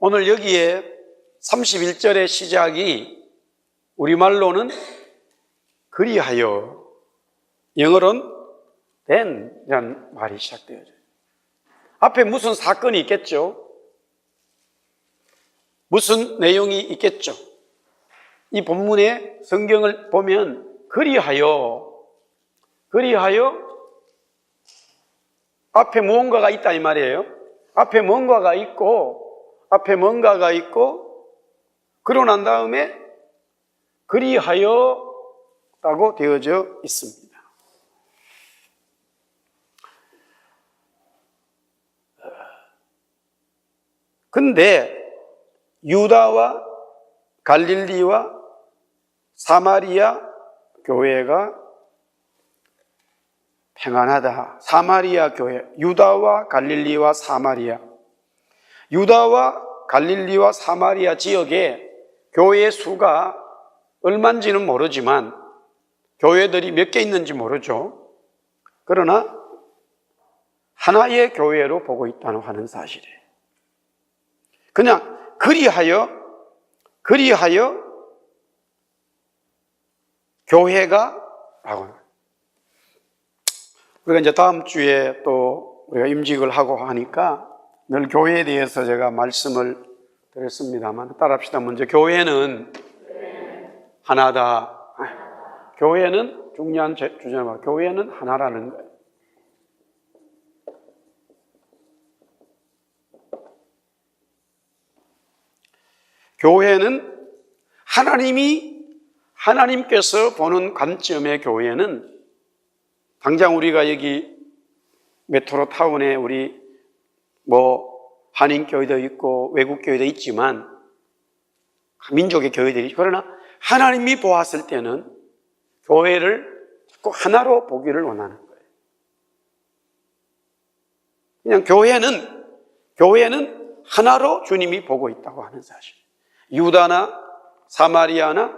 오늘 여기에 31절의 시작이 우리말로는 그리하여, 영어로는 then이라는 말이 시작되어져요. 앞에 무슨 사건이 있겠죠? 무슨 내용이 있겠죠? 이 본문의 성경을 보면 그리하여 앞에 무언가가 있다 이 말이에요. 앞에 뭔가가 있고 그러고 난 다음에 그리하여라고 되어져 있습니다. 근데 유다와 갈릴리와 사마리아 교회가 평안하다. 사마리아 교회, 유다와 갈릴리와 사마리아 지역에 교회의 수가 얼마인지는 모르지만, 교회들이 몇 개 있는지 모르죠. 그러나 하나의 교회로 보고 있다는 하는 사실이에요. 그냥 그리하여 교회가 라고. 우리가 이제 다음 주에 또 우리가 임직을 하고 하니까 늘 교회에 대해서 제가 말씀을 드렸습니다만, 따라합시다. 먼저 교회는 하나다. 교회는 중요한 주제는 교회는 하나라는 거예요. 교회는 하나님께서 보는 관점의 교회는, 당장 우리가 여기 메트로 타운에 우리 한인교회도 있고 외국교회도 있지만, 민족의 교회들이, 그러나 하나님이 보았을 때는 교회를 꼭 하나로 보기를 원하는 거예요. 그냥 교회는 하나로 주님이 보고 있다고 하는 사실. 유다나 사마리아나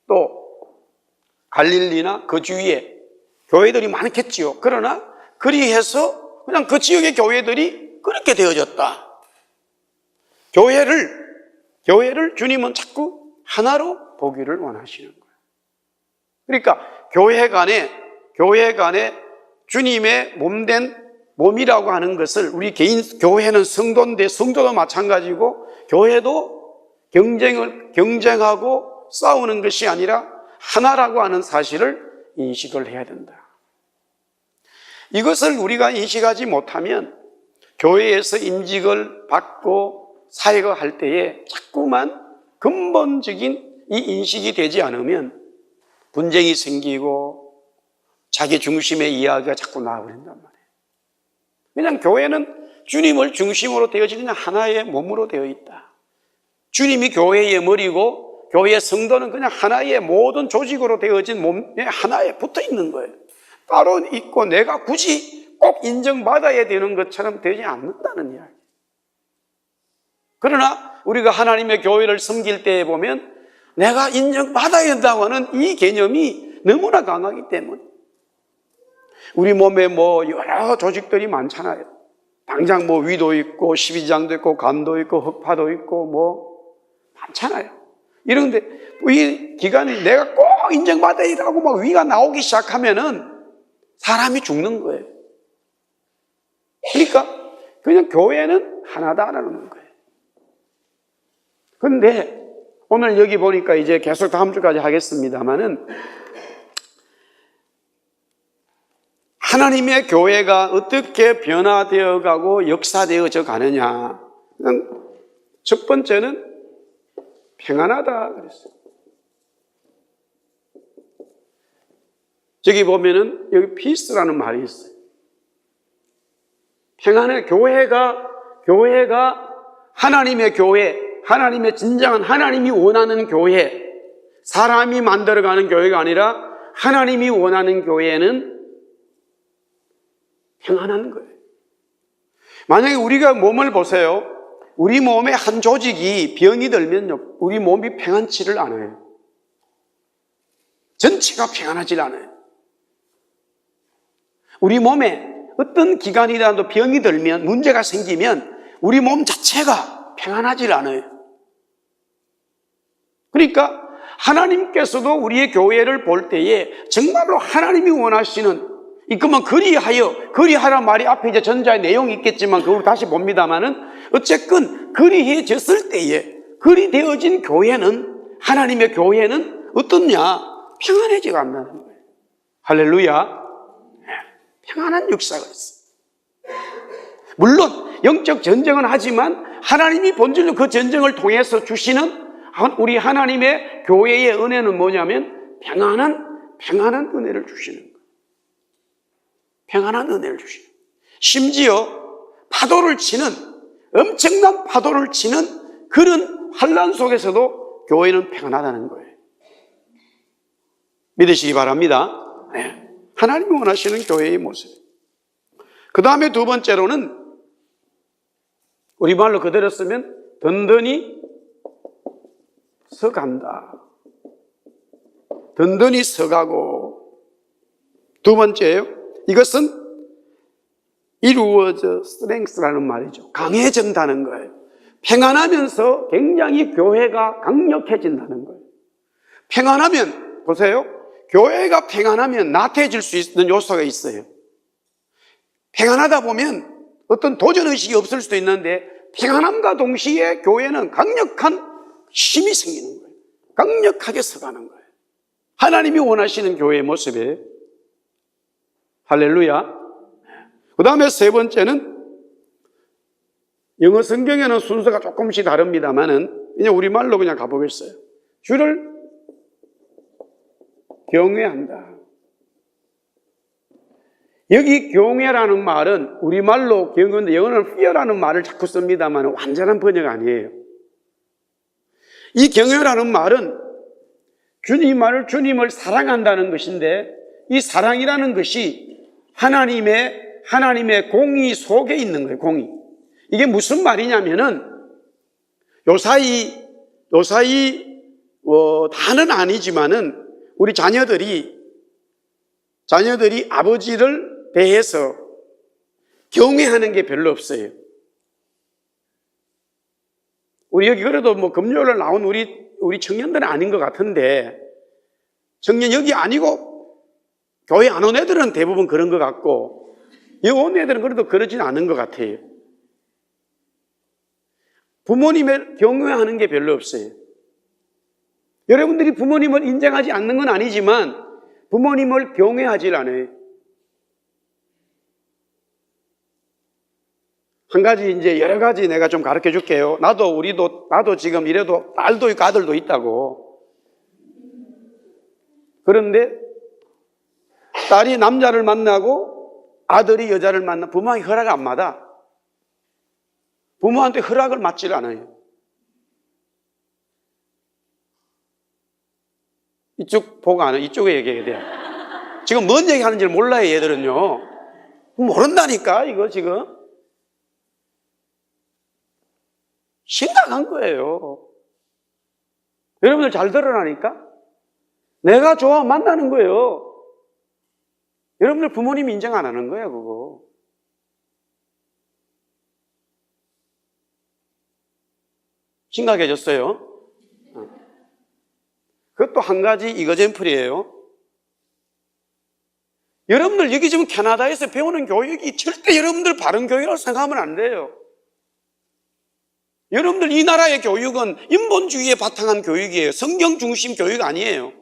또 갈릴리나 그 주위에 교회들이 많겠지요. 그러나 그리해서 그냥 그 지역의 교회들이 그렇게 되어졌다. 교회를 주님은 자꾸 하나로 보기를 원하시는 거예요. 그러니까 교회 간에 주님의 몸이라고 하는 것을, 우리 교회는 성도인데 성도도 마찬가지고 교회도 경쟁하고 싸우는 것이 아니라 하나라고 하는 사실을 인식을 해야 된다. 이것을 우리가 인식하지 못하면 교회에서 임직을 받고 사역을 할 때에 자꾸만 근본적인 이 인식이 되지 않으면 분쟁이 생기고 자기 중심의 이야기가 자꾸 나와버린단 말이에요. 그냥 교회는 주님을 중심으로 되어지는 하나의 몸으로 되어 있다. 주님이 교회의 머리고 교회의 성도는 그냥 하나의 모든 조직으로 되어진 몸에 하나에 붙어 있는 거예요. 따로 있고 내가 굳이 꼭 인정받아야 되는 것처럼 되지 않는다는 이야기. 그러나 우리가 하나님의 교회를 섬길 때에 보면 내가 인정받아야 된다고 하는 이 개념이 너무나 강하기 때문에, 우리 몸에 여러 조직들이 많잖아요. 당장 위도 있고 십이장도 있고 간도 있고 흑파도 있고 많잖아요. 이런데 이 기간이 내가 꼭 인정받아야 되라고 위가 나오기 시작하면은 사람이 죽는 거예요. 그러니까 그냥 교회는 하나다라는 거예요. 그런데 오늘 여기 보니까 이제 계속 다음 주까지 하겠습니다만은, 하나님의 교회가 어떻게 변화되어 가고 역사되어져 가느냐. 첫 번째는 평안하다 그랬어요. 저기 보면은 여기 피스라는 말이 있어요. 평안해. 교회가 하나님의 교회, 하나님의 진정한 하나님이 원하는 교회, 사람이 만들어가는 교회가 아니라 하나님이 원하는 교회는 평안한 거예요. 만약에 우리가 몸을 보세요. 우리 몸의 한 조직이 병이 들면요, 우리 몸이 평안치를 않아요. 전체가 평안하지 않아요. 우리 몸에 어떤 기관이라도 병이 들면, 문제가 생기면 우리 몸 자체가 평안하질 않아요. 그러니까 하나님께서도 우리의 교회를 볼 때에 정말로 하나님이 원하시는, 그러면 그리하란 말이 앞에 이제 전자의 내용이 있겠지만 그걸 다시 봅니다만은 어쨌건 그리해졌을 때에 그리되어진 교회는, 하나님의 교회는 어떻냐? 평안해져 간다는 거예요. 할렐루야. 평안한 역사가 있어. 물론 영적 전쟁은 하지만 하나님이 본질로 그 전쟁을 통해서 주시는 우리 하나님의 교회의 은혜는 뭐냐면 평안한 은혜를 주시는 거예요. 평안한 은혜를 주시는 거예요. 심지어 엄청난 파도를 치는 그런 환난 속에서도 교회는 평안하다는 거예요. 믿으시기 바랍니다. 네. 하나님이 원하시는 교회의 모습. 그 다음에 두 번째로는 우리말로 그대로 쓰면 든든히 서간다. 든든히 서가고. 두 번째예요. 이것은 이루어져 스트렝스라는 말이죠. 강해진다는 거예요. 평안하면서 굉장히 교회가 강력해진다는 거예요. 평안하면, 보세요. 교회가 평안하면 나태해질 수 있는 요소가 있어요. 평안하다 보면 어떤 도전의식이 없을 수도 있는데 평안함과 동시에 교회는 강력한 힘이 생기는 거예요. 강력하게 서가는 거예요. 하나님이 원하시는 교회의 모습이에요. 할렐루야. 그 다음에 세 번째는 영어 성경에는 순서가 조금씩 다릅니다만은 그냥 우리말로 그냥 가보겠어요. 주를 경외한다. 여기 경외라는 말은 우리말로 경외인데 영어는 fear라는 말을 자꾸 씁니다만 완전한 번역 아니에요. 이 경외라는 말은 주님을 사랑한다는 것인데 이 사랑이라는 것이 하나님의 공의 속에 있는 거예요. 공의. 이게 무슨 말이냐면은 요사이 다는 아니지만은 우리 자녀들이 아버지를 대해서 경외하는 게 별로 없어요. 우리 여기 그래도 뭐 금요일에 나온 우리 청년들은 아닌 것 같은데, 청년 여기 아니고 교회 안 온 애들은 대부분 그런 것 같고 여기 온 애들은 그래도 그러진 않은 것 같아요. 부모님을 경외하는 게 별로 없어요. 여러분들이 부모님을 인정하지 않는 건 아니지만 부모님을 경외하지 않아요. 한 가지 이제 여러 가지 내가 좀 가르쳐 줄게요. 나도 지금 이래도 딸도 있고 아들도 있다고. 그런데 딸이 남자를 만나고 아들이 여자를 만나 부모한테 허락 안 받아. 부모한테 허락을 받지를 않아요. 이쪽 보고 안 해. 이쪽에 얘기해야 돼요. 지금 뭔 얘기 하는지를 몰라요, 얘들은요. 모른다니까, 이거 지금. 심각한 거예요. 여러분들 잘 들으라니까? 내가 좋아 만나는 거예요. 여러분들 부모님 인정 안 하는 거예요, 그거. 심각해졌어요. 그것도 한 가지 이거젠플이에요. 여러분들 여기 지금 캐나다에서 배우는 교육이 절대 여러분들 바른 교육이라고 생각하면 안 돼요. 여러분들 이 나라의 교육은 인본주의에 바탕한 교육이에요. 성경 중심 교육 아니에요.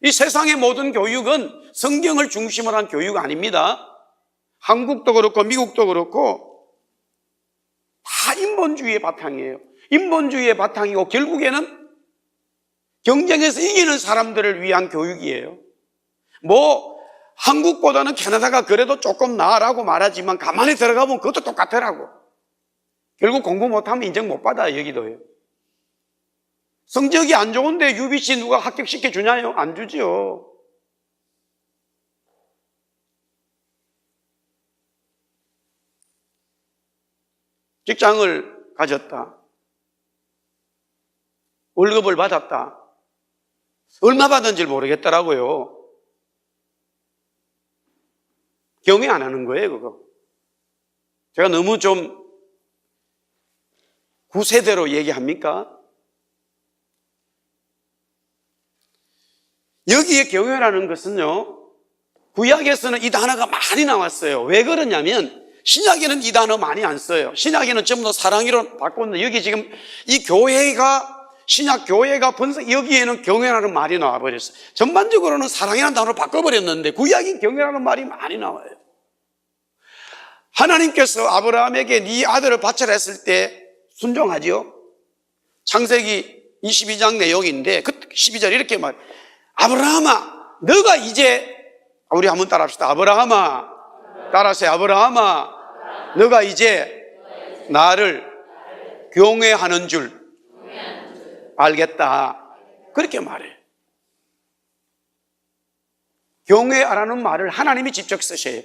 이 세상의 모든 교육은 성경을 중심으로 한 교육 아닙니다. 한국도 그렇고 미국도 그렇고 다 인본주의의 바탕이에요. 인본주의의 바탕이고 결국에는 경쟁에서 이기는 사람들을 위한 교육이에요. 뭐 한국보다는 캐나다가 그래도 조금 나아라고 말하지만 가만히 들어가보면 그것도 똑같더라고. 결국 공부 못하면 인정 못 받아요. 여기도요. 성적이 안 좋은데 UBC 누가 합격시켜 주냐요? 안 주지요. 직장을 가졌다. 월급을 받았다. 얼마 받은지 모르겠더라고요. 경외 안 하는 거예요, 그거. 제가 너무 좀 구세대로 얘기합니까? 여기에 교회라는 것은요, 구약에서는 이 단어가 많이 나왔어요. 왜 그러냐면 신약에는 이 단어 많이 안 써요. 신약에는 전부 다 사랑이로 바꿨는데 여기 지금 이 교회가, 신약 교회가 번성, 여기에는 경외라는 말이 나와버렸어요. 전반적으로는 사랑이라는 단어로 바꿔버렸는데 구약인 경외라는 말이 많이 나와요. 하나님께서 아브라함에게 네 아들을 바쳐라 했을 때 순종하지요. 창세기 22장 내용인데 그 12절 이렇게 말해요. 아브라함아, 너가 이제, 우리 한번 따라합시다. 아브라함아, 따라하세요. 아브라함아, 너가 이제 나를 경외하는 줄 알겠다. 그렇게 말해요. 경외하라는 말을 하나님이 직접 쓰셔요.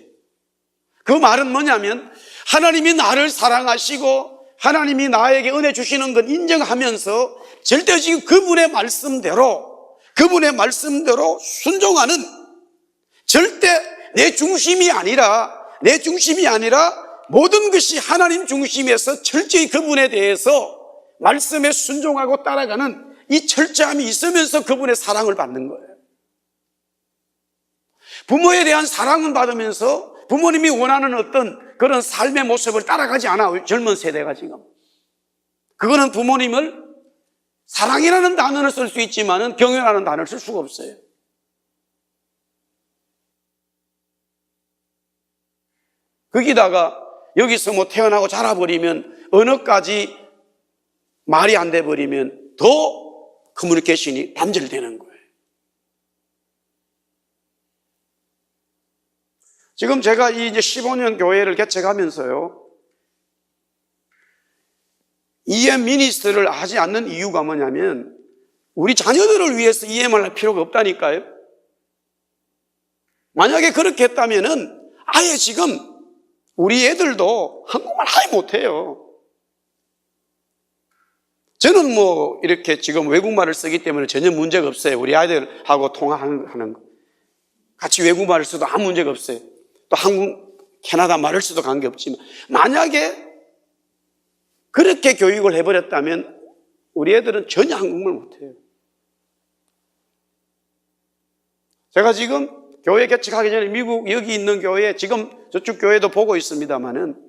그 말은 뭐냐면 하나님이 나를 사랑하시고 하나님이 나에게 은혜 주시는 건 인정하면서 절대적인 그분의 말씀대로 순종하는, 절대 내 중심이 아니라 모든 것이 하나님 중심에서 철저히 그분에 대해서 말씀에 순종하고 따라가는 이 철저함이 있으면서 그분의 사랑을 받는 거예요. 부모에 대한 사랑은 받으면서 부모님이 원하는 어떤 그런 삶의 모습을 따라가지 않아. 젊은 세대가 지금. 그거는 부모님을 사랑이라는 단어를 쓸 수 있지만은 경외라는 단어를 쓸 수가 없어요. 거기다가 여기서 뭐 태어나고 자라버리면 언어까지 말이 안 돼버리면 더 커뮤니케이션이 단절되는 거예요. 지금 제가 이제 15년 교회를 개척하면서요, EM 미니스트를 하지 않는 이유가 뭐냐면 우리 자녀들을 위해서 EM을 할 필요가 없다니까요. 만약에 그렇게 했다면은 아예 지금 우리 애들도 한국말 아예 못해요. 저는 뭐 이렇게 지금 외국말을 쓰기 때문에 전혀 문제가 없어요. 우리 아이들하고 통화하는 거. 같이 외국말을 써도 아무 문제가 없어요. 또 캐나다 말을 써도 관계없지만 만약에 그렇게 교육을 해버렸다면 우리 애들은 전혀 한국말 못해요. 제가 지금 교회 개척하기 전에 미국 여기 있는 교회, 지금 저쪽 교회도 보고 있습니다만은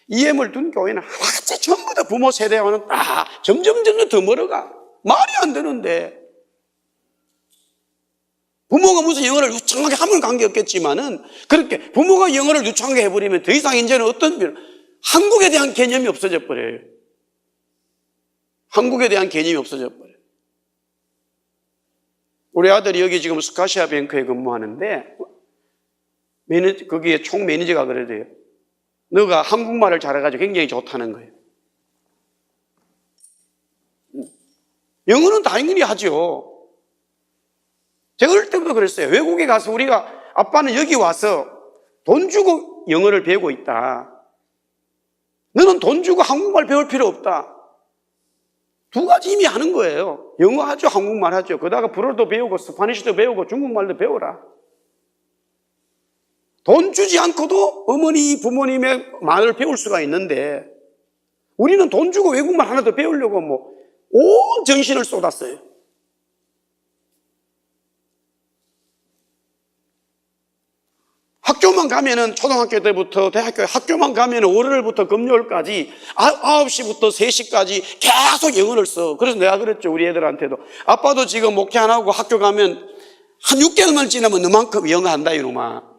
EM을 둔 교회는 하나같이 전부 다 부모 세대와는 점점 더 멀어가. 말이 안 되는데. 부모가 무슨 영어를 유창하게 하면 관계없겠지만은 그렇게 부모가 영어를 유창하게 해버리면 더 이상 이제는 한국에 대한 개념이 없어져 버려요. 한국에 대한 개념이 없어져 버려요. 우리 아들이 여기 지금 스카시아 뱅크에 근무하는데 거기에 총 매니저가 그러대요. 너가 한국말을 잘해가지고 굉장히 좋다는 거예요. 영어는 당연히 하죠. 제가 어릴 때부터 그랬어요. 외국에 가서 우리가 아빠는 여기 와서 돈 주고 영어를 배우고 있다. 너는 돈 주고 한국말 배울 필요 없다. 두 가지 이미 하는 거예요. 영어 하죠, 한국말 하죠. 그러다가 불어도 배우고 스파니쉬도 배우고 중국말도 배워라. 돈 주지 않고도 어머니, 부모님의 말을 배울 수가 있는데 우리는 돈 주고 외국말 하나 더 배우려고 온 정신을 쏟았어요. 학교만 가면은 초등학교 때부터 대학교 학교만 가면은 월요일부터 금요일까지 9시부터 3시까지 계속 영어를 써. 그래서 내가 그랬죠. 우리 애들한테도. 아빠도 지금 목회 안 하고 학교 가면 한 6개월만 지나면 너만큼 영어 한다 이놈아.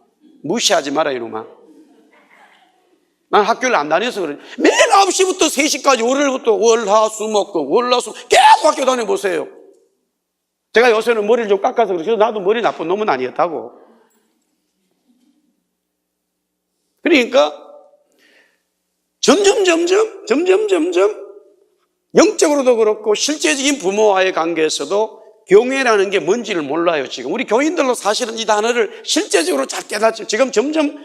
무시하지 마라 이놈아. 난 학교를 안 다녀서 그래. 매일 9시부터 3시까지 월요일부터 월화수목금 월화수 계속 학교 다녀보세요. 제가 요새는 머리를 좀 깎아서 그래서 나도 머리 나쁜 놈은 아니었다고. 그러니까 점점 영적으로도 그렇고 실제적인 부모와의 관계에서도 경외라는 게 뭔지를 몰라요. 지금 우리 교인들로 사실은 이 단어를 실제적으로 잘 깨닫죠. 지금 점점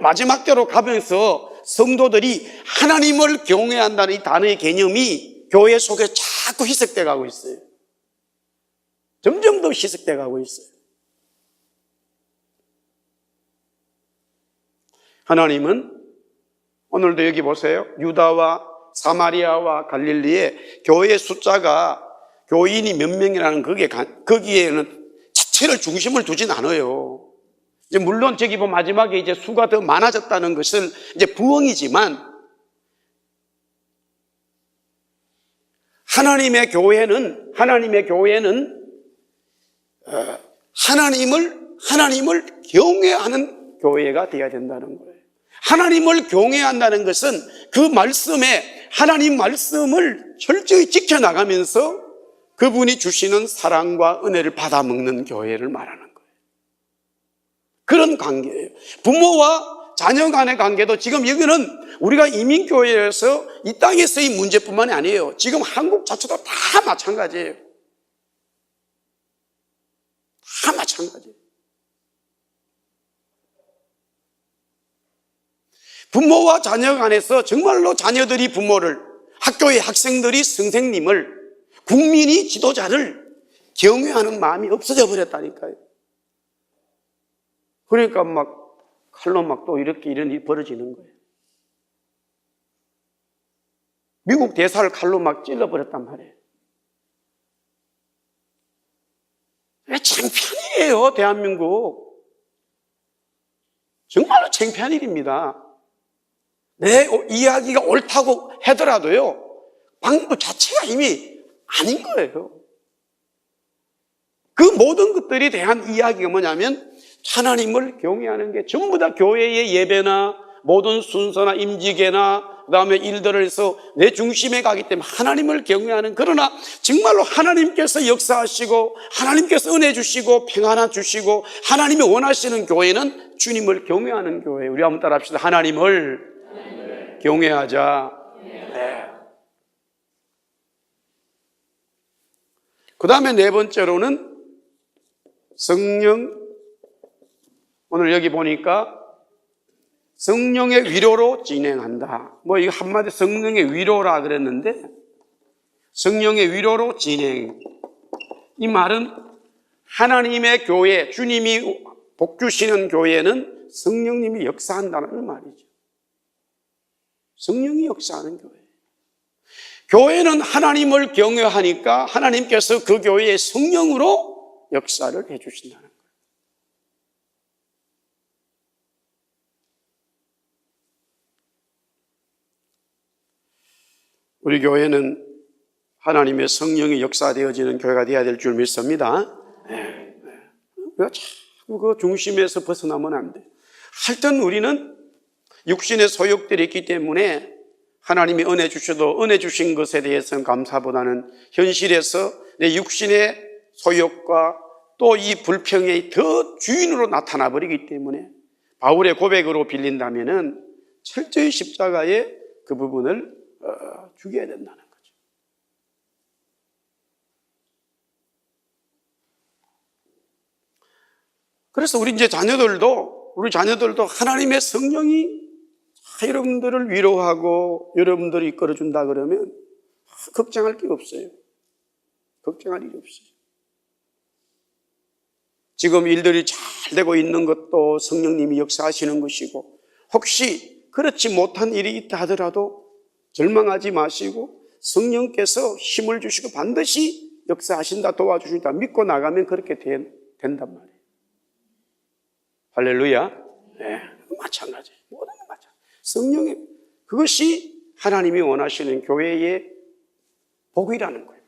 마지막 때로 가면서 성도들이 하나님을 경외한다는 이 단어의 개념이 교회 속에 자꾸 희석돼 가고 있어요. 점점 더 희석돼 가고 있어요. 하나님은 오늘도 여기 보세요. 유다와 사마리아와 갈릴리에 교회의 숫자가 교인이 몇 명이라는 거기에는 자체를 중심을 두진 않아요. 이제 물론 저기 보면 마지막에 이제 수가 더 많아졌다는 것은 이제 부엉이지만 하나님의 교회는 하나님을 경외하는 교회가 되어야 된다는 거예요. 하나님을 경외한다는 것은 그 말씀에 하나님 말씀을 철저히 지켜나가면서 그분이 주시는 사랑과 은혜를 받아먹는 교회를 말하는 거예요. 그런 관계예요. 부모와 자녀 간의 관계도 지금 여기는 우리가 이민교회에서 이 땅에서의 문제뿐만이 아니에요. 지금 한국 자체도 다 마찬가지예요. 다 마찬가지예요. 부모와 자녀 간에서 정말로 자녀들이 부모를, 학교의 학생들이 선생님을, 국민이 지도자를 경외하는 마음이 없어져 버렸다니까요. 그러니까 막 칼로 막 또 이렇게 이런 일이 벌어지는 거예요. 미국 대사를 칼로 막 찔러버렸단 말이에요. 창피한 일이에요, 대한민국. 정말로 창피한 일입니다. 내 이야기가 옳다고 하더라도요, 방법 자체가 이미 아닌 거예요. 그 모든 것들에 대한 이야기가 뭐냐면 하나님을 경외하는 게 전부 다 교회의 예배나 모든 순서나 임직회나 그다음에 일들을 해서 내 중심에 가기 때문에 하나님을 경외하는, 그러나 정말로 하나님께서 역사하시고 하나님께서 은혜 주시고 평안을 주시고 하나님이 원하시는 교회는 주님을 경외하는 교회. 우리 한번 따라 합시다. 하나님을 경외하자. 네. 그 다음에 네 번째로는 성령, 오늘 여기 보니까 성령의 위로로 진행한다. 뭐 이거 한마디 성령의 위로라 그랬는데 성령의 위로로 진행. 이 말은 하나님의 교회, 주님이 복 주시는 교회는 성령님이 역사한다는 말이죠. 성령이 역사하는 교회. 교회는 하나님을 경외하니까 하나님께서 그 교회의 성령으로 역사를 해 주신다는 거예요. 우리 교회는 하나님의 성령이 역사되어지는 교회가 되어야 될 줄 믿습니다. 우리가 자꾸 그 중심에서 벗어나면 안 돼. 하여튼 우리는 육신의 소욕들이 있기 때문에 하나님이 은혜 주셔도 은혜 주신 것에 대해서는 감사보다는 현실에서 내 육신의 소욕과 또 이 불평이 더 주인으로 나타나 버리기 때문에 바울의 고백으로 빌린다면은 철저히 십자가에 그 부분을 죽여야 된다는 거죠. 그래서 우리 자녀들도 하나님의 성령이 여러분들을 위로하고 여러분들을 이끌어준다 그러면 걱정할 게 없어요. 걱정할 일이 없어요. 지금 일들이 잘 되고 있는 것도 성령님이 역사하시는 것이고, 혹시 그렇지 못한 일이 있다 하더라도 절망하지 마시고 성령께서 힘을 주시고 반드시 역사하신다, 도와주신다 믿고 나가면 그렇게 된단 말이에요. 할렐루야. 네, 마찬가지예요. 모든 게 마찬가지예요. 성령의, 그것이 하나님이 원하시는 교회의 복이라는 거예요.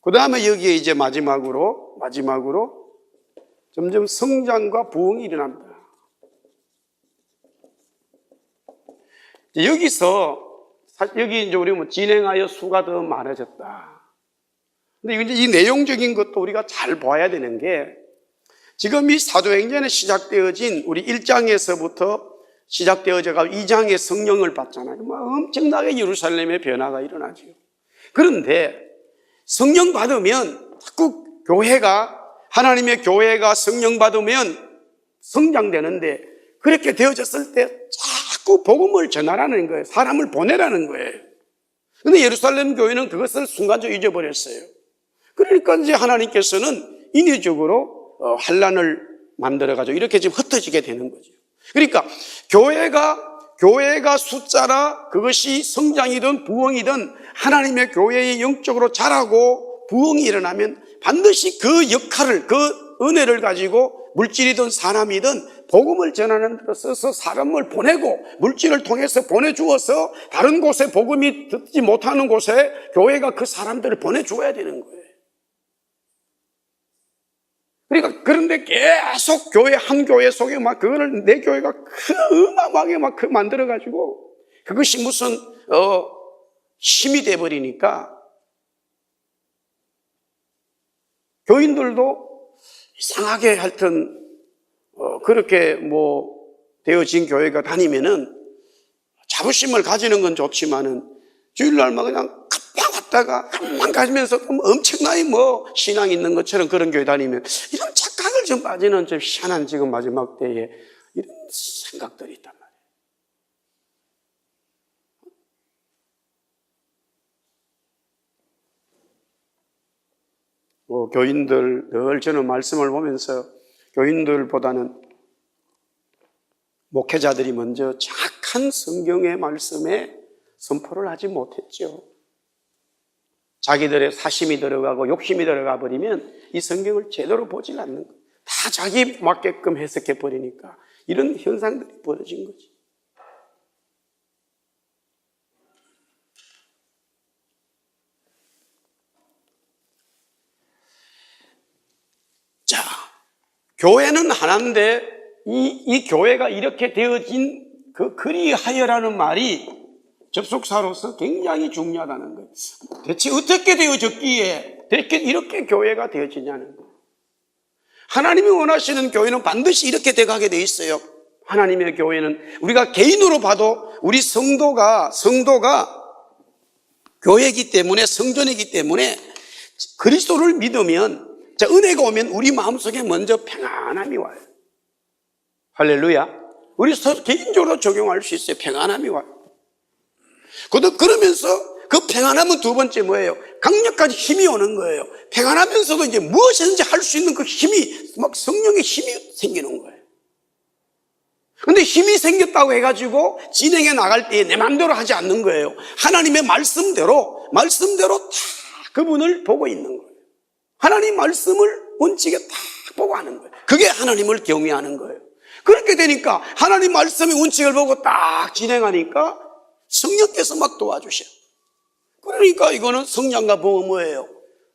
그 다음에 여기에 이제 마지막으로 점점 성장과 부흥이 일어납니다. 여기 이제 우리 뭐 진행하여 수가 더 많아졌다. 근데 이제 이 내용적인 것도 우리가 잘 봐야 되는 게, 지금 이 사도행전에 시작되어진 우리 1장에서부터 시작되어져가지고 2장에 성령을 받잖아요. 엄청나게 예루살렘의 변화가 일어나죠. 그런데 성령 받으면 자꾸 하나님의 교회가 성령 받으면 성장되는데, 그렇게 되어졌을 때 자꾸 복음을 전하라는 거예요. 사람을 보내라는 거예요. 그런데 예루살렘 교회는 그것을 순간적으로 잊어버렸어요. 그러니까 이제 하나님께서는 인위적으로 환란을 만들어가지고 이렇게 지금 흩어지게 되는 거죠. 그러니까 교회가 교회가 숫자라 그것이 성장이든 부흥이든 하나님의 교회의 영적으로 자라고 부흥이 일어나면 반드시 그 역할을, 그 은혜를 가지고 물질이든 사람이든 복음을 전하는 데 써서 사람을 보내고 물질을 통해서 보내주어서 다른 곳에 복음이 듣지 못하는 곳에 교회가 그 사람들을 보내줘야 되는 거예요. 그러니까 그런데 계속 교회 한 교회 속에 막 그거를 내 교회가 어마어마하게 막 만들어 가지고 그것이 무슨 힘이 돼 버리니까 교인들도 이상하게 하여튼 그렇게 뭐 되어진 교회가 다니면은 자부심을 가지는 건 좋지만은 주일날만 그냥 갑박 왔다가 한만 가지면서 엄청나게 뭐 신앙이 있는 것처럼 그런 교회 다니면 이런 착각을 좀 빠지는 좀 희한한 지금 마지막 때에 이런 생각들이 있단 말이에요. 교인들 늘 저는 말씀을 보면서 교인들보다는 목회자들이 먼저 정확한 성경의 말씀에 선포를 하지 못했죠. 자기들의 사심이 들어가고 욕심이 들어가 버리면 이 성경을 제대로 보질 않는 거예요. 다 자기 맞게끔 해석해 버리니까 이런 현상들이 벌어진 거지. 자, 교회는 하나인데 이 교회가 이렇게 되어진 그 그리하여라는 말이 접속사로서 굉장히 중요하다는 거예요. 대체 어떻게 되어졌기에 이렇게 교회가 되어지냐는 거예요. 하나님이 원하시는 교회는 반드시 이렇게 돼가게 돼 있어요. 하나님의 교회는 우리가 개인으로 봐도 우리 성도가 교회이기 때문에 성전이기 때문에 그리스도를 믿으면 자, 은혜가 오면 우리 마음속에 먼저 평안함이 와요. 할렐루야. 우리 개인적으로 적용할 수 있어요. 평안함이 와요. 그러면서 그 평안함은 두 번째 뭐예요? 강력한 힘이 오는 거예요. 평안하면서도 이제 무엇이든지 할 수 있는 그 힘이 막 성령의 힘이 생기는 거예요. 근데 힘이 생겼다고 해가지고 진행해 나갈 때 내 마음대로 하지 않는 거예요. 하나님의 말씀대로 다 그분을 보고 있는 거예요. 하나님 말씀을 원칙에 다 보고 하는 거예요. 그게 하나님을 경외하는 거예요. 그렇게 되니까 하나님 말씀의 원칙을 보고 딱 진행하니까 성령께서 막 도와주셔. 그러니까 이거는 성장과 부흥은 뭐예요?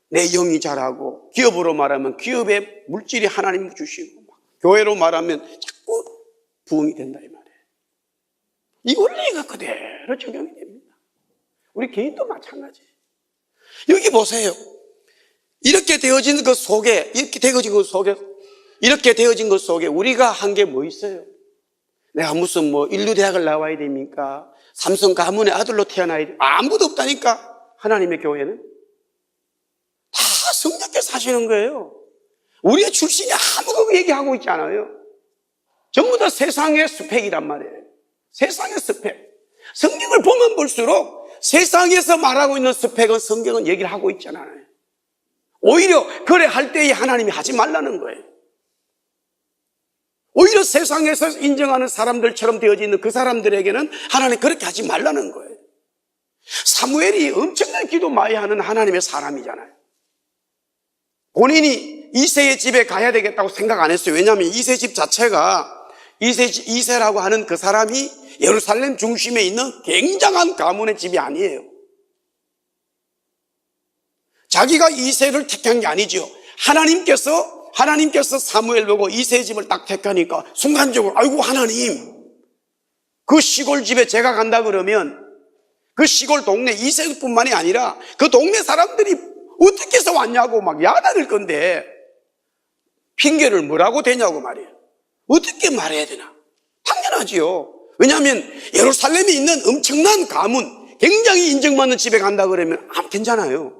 내 영이 자라고, 기업으로 말하면 기업의 물질이 하나님 주시고, 교회로 말하면 자꾸 부흥이 된다 이 말이에요. 이 원리가 그대로 적용이 됩니다. 우리 개인도 마찬가지예요. 여기 보세요. 이렇게 되어진 것 속에 우리가 한 게 뭐 있어요? 내가 무슨 인류대학을 나와야 됩니까? 삼성 가문의 아들로 태어나야 돼. 아무도 없다니까. 하나님의 교회는 다 성령께서 사시는 거예요. 우리의 출신이 아무도 얘기하고 있지 않아요. 전부 다 세상의 스펙이란 말이에요. 세상의 스펙. 성경을 보면 볼수록 세상에서 말하고 있는 스펙은 성경은 얘기를 하고 있잖아요. 오히려 그래 할 때에 하나님이 하지 말라는 거예요. 오히려 세상에서 인정하는 사람들처럼 되어져 있는 그 사람들에게는 하나님 그렇게 하지 말라는 거예요. 사무엘이 엄청난 기도 많이 하는 하나님의 사람이잖아요. 본인이 이새의 집에 가야 되겠다고 생각 안 했어요. 왜냐하면 이새 집 자체가 이새라고 하는 그 사람이 예루살렘 중심에 있는 굉장한 가문의 집이 아니에요. 자기가 이새를 택한 게 아니죠. 하나님께서 사무엘 보고 이새의 집을 딱 택하니까 순간적으로 아이고 하나님, 그 시골 집에 제가 간다 그러면 그 시골 동네 이새뿐만이 아니라 그 동네 사람들이 어떻게 해서 왔냐고 막 야단을 건데 핑계를 뭐라고 대냐고 말이에요. 어떻게 말해야 되나? 당연하지요. 왜냐하면 예루살렘에 있는 엄청난 가문, 굉장히 인정받는 집에 간다 그러면 괜찮아요.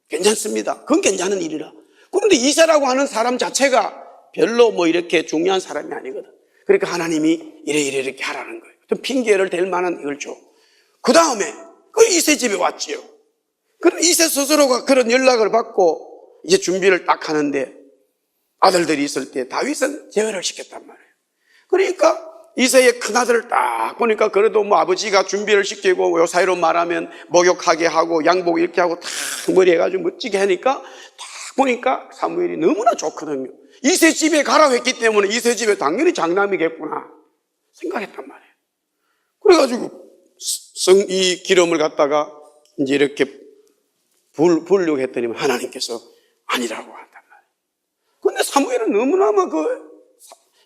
괜찮습니다. 그건 괜찮은 일이라. 그런데 이새라고 하는 사람 자체가 별로 이렇게 중요한 사람이 아니거든. 그러니까 하나님이 이렇게 하라는 거예요. 좀 핑계를 댈 만한 이걸 줘. 그 다음에 그 이새 집에 왔지요. 그럼 이새 스스로가 그런 연락을 받고 이제 준비를 딱 하는데 아들들이 있을 때 다윗은 제외를 시켰단 말이에요. 그러니까 이세의 큰아들을 딱 보니까 그래도 뭐 아버지가 준비를 시키고 요 사이로 말하면 목욕하게 하고 양복 이렇게 하고 탁 머리 해가지고 멋지게 하니까 딱 보니까 사무엘이 너무나 좋거든요. 이세 집에 가라고 했기 때문에 이세 집에 당연히 장남이겠구나 생각했단 말이에요. 그래가지고 이 기름을 갖다가 이제 이렇게 부으려고 했더니 하나님께서 아니라고 한단 말이에요. 근데 사무엘은 너무나마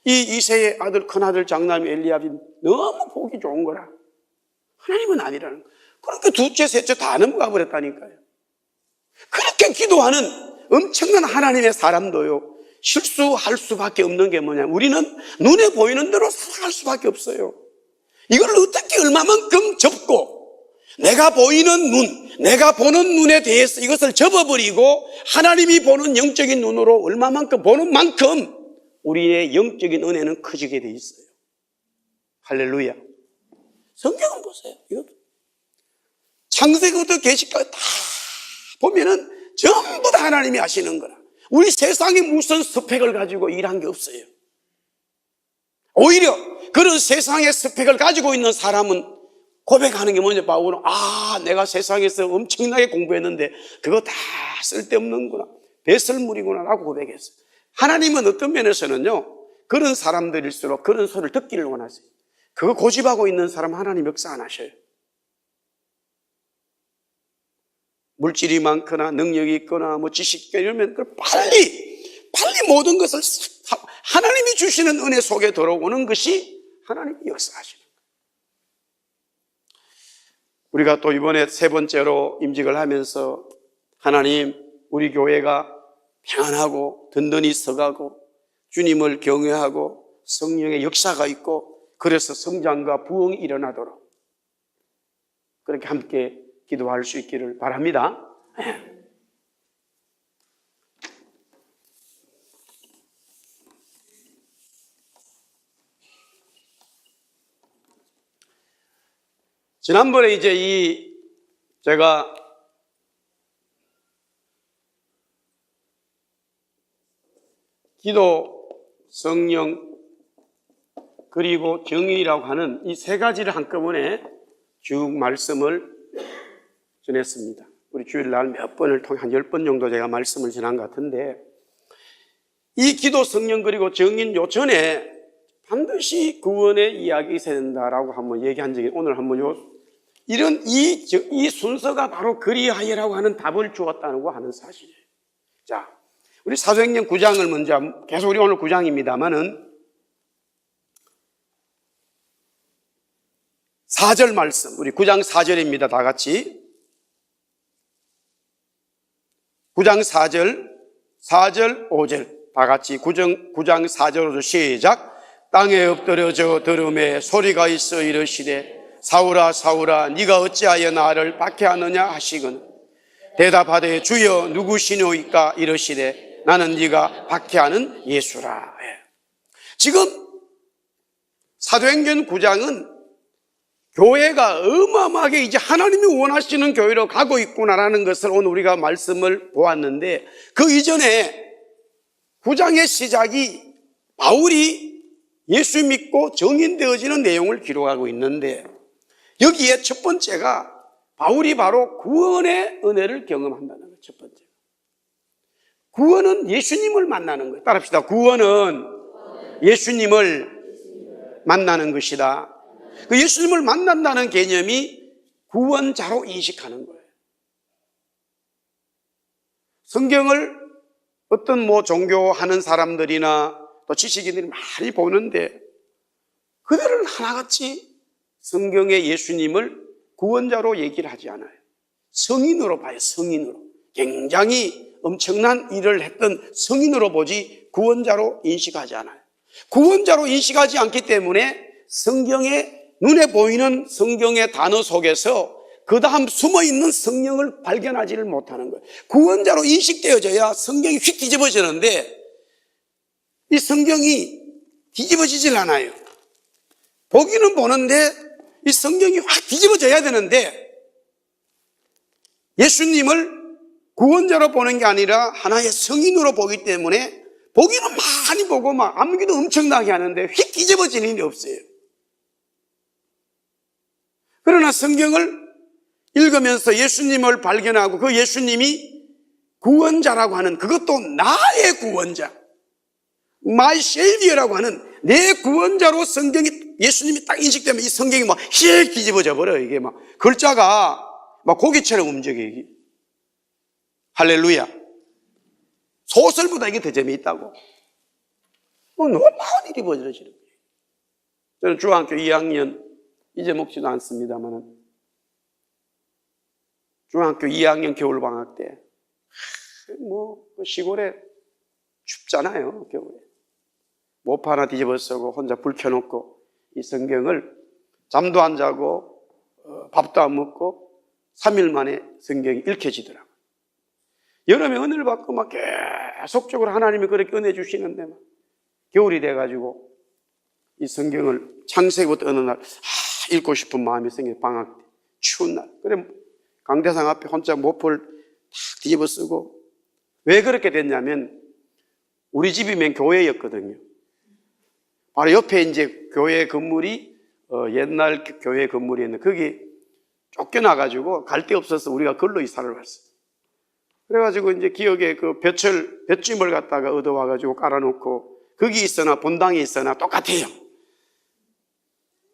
이세의 아들, 큰아들 장남이 엘리압이 너무 보기 좋은 거라. 하나님은 아니라는 거예요. 그렇게 둘째, 셋째 다 넘어가 버렸다니까요. 그렇게 기도하는 엄청난 하나님의 사람도요, 실수할 수밖에 없는 게 뭐냐. 우리는 눈에 보이는 대로 살아갈 수밖에 없어요. 이걸 어떻게 얼마만큼 접고 내가 보이는 눈, 내가 보는 눈에 대해서 이것을 접어버리고 하나님이 보는 영적인 눈으로 얼마만큼 보는 만큼 우리의 영적인 은혜는 커지게 돼 있어요. 할렐루야. 성경을 보세요. 이것도 창세기부터 계시까지 다 보면은 전부 다 하나님이 하시는 거라. 우리 세상에 무슨 스펙을 가지고 일한 게 없어요. 오히려 그런 세상의 스펙을 가지고 있는 사람은 고백하는 게 뭐냐. 바울은 내가 세상에서 엄청나게 공부했는데 그거 다 쓸데없는구나, 배설물이구나 라고 고백했어요. 하나님은 어떤 면에서는요, 그런 사람들일수록 그런 소리를 듣기를 원하세요. 그거 고집하고 있는 사람 하나님 역사 안 하셔요. 물질이 많거나 능력이 있거나 뭐 지식이 이러면 빨리 모든 것을 하나님이 주시는 은혜 속에 들어오는 것이 하나님이 역사하시는 거예요. 우리가 또 이번에 세 번째로 임직을 하면서 하나님, 우리 교회가 평안하고 든든히 서가고 주님을 경외하고 성령의 역사가 있고 그래서 성장과 부흥이 일어나도록 그렇게 함께 기도할 수 있기를 바랍니다. 지난번에 이제 제가 기도, 성령, 그리고 정의라고 하는 이 세 가지를 한꺼번에 쭉 말씀을 전했습니다. 우리 주일날 몇 번을 통해 한 10번 정도 제가 말씀을 전한 것 같은데, 이 기도, 성령, 그리고 정의는 요 전에 반드시 구원의 이야기 있어야 된다라고 한번 얘기한 적이, 오늘 한번 이 순서가 바로 그리하여라고 하는 답을 주었다고 하는 사실이에요. 자, 우리 사도행전 9장을 먼저, 계속 우리 오늘 9장입니다만은 4절 말씀, 우리 9장 4절입니다. 다 같이 9장 4절 5절 다 같이 9장 4절로 시작. 땅에 엎드려져 들음에 소리가 있어 이르시되 사울아 사울아 네가 어찌하여 나를 박해하느냐 하시거늘 대답하되 주여 누구시뇨이까 이르시되 나는 네가 박해하는 예수라. 지금 사도행전 9장은 교회가 어마어마하게 이제 하나님이 원하시는 교회로 가고 있구나라는 것을 오늘 우리가 말씀을 보았는데, 그 이전에 9장의 시작이 바울이 예수 믿고 정인되어지는 내용을 기록하고 있는데, 여기에 첫 번째가 바울이 바로 구원의 은혜를 경험한다는 거예요. 첫 번째, 구원은 예수님을 만나는 거예요. 따라합시다. 구원은 예수님을 만나는 것이다. 그 예수님을 만난다는 개념이 구원자로 인식하는 거예요. 성경을 어떤 종교하는 사람들이나 또 지식인들이 많이 보는데, 그들은 하나같이 성경의 예수님을 구원자로 얘기를 하지 않아요. 성인으로 봐요. 성인으로. 굉장히 엄청난 일을 했던 성인으로 보지 구원자로 인식하지 않아요. 구원자로 인식하지 않기 때문에 성경의 눈에 보이는 성경의 단어 속에서 그 다음 숨어있는 성령을 발견하지를 못하는 거예요. 구원자로 인식되어져야 성경이 휙 뒤집어지는데, 이 성경이 뒤집어지질 않아요. 보기는 보는데 이 성경이 확 뒤집어져야 되는데, 예수님을 구원자로 보는 게 아니라 하나의 성인으로 보기 때문에 보기는 많이 보고 막 암기도 엄청나게 하는데 휙 뒤집어지는 일이 없어요. 그러나 성경을 읽으면서 예수님을 발견하고 그 예수님이 구원자라고 하는, 그것도 나의 구원자, My Savior라고 하는 내 구원자로 성경이, 예수님이 딱 인식되면 이 성경이 막 휙 뒤집어져 버려요. 이게 막 글자가 막 고기처럼 움직여. 이게. 할렐루야. 소설보다 이게 더 재미있다고. 놀라운 일이 벌어지는 거예요. 저는 중학교 2학년, 이제 먹지도 않습니다만, 중학교 2학년 겨울방학 때, 시골에 춥잖아요, 겨울에. 모파 하나 뒤집어 쓰고 혼자 불 켜놓고 이 성경을 잠도 안 자고 밥도 안 먹고 3일 만에 성경이 읽혀지더라고요. 여름에 은혜를 받고 막 계속적으로 하나님이 그렇게 은혜 주시는데 막 겨울이 돼가지고 이 성경을 창세기부터 어느 날 읽고 싶은 마음이 생겨. 방학 때 추운 날. 그래 강대상 앞에 혼자 모포를 탁 뒤집어 쓰고. 왜 그렇게 됐냐면 우리 집이면 교회였거든요. 바로 옆에 이제 교회 건물이 옛날 교회 건물이었는데 거기 쫓겨나가지고 갈 데 없어서 우리가 걸로 이사를 왔어요. 그래가지고 이제 기억에 그 볏짚을 갖다가 얻어와가지고 깔아놓고 거기 있으나 본당에 있으나 똑같아요.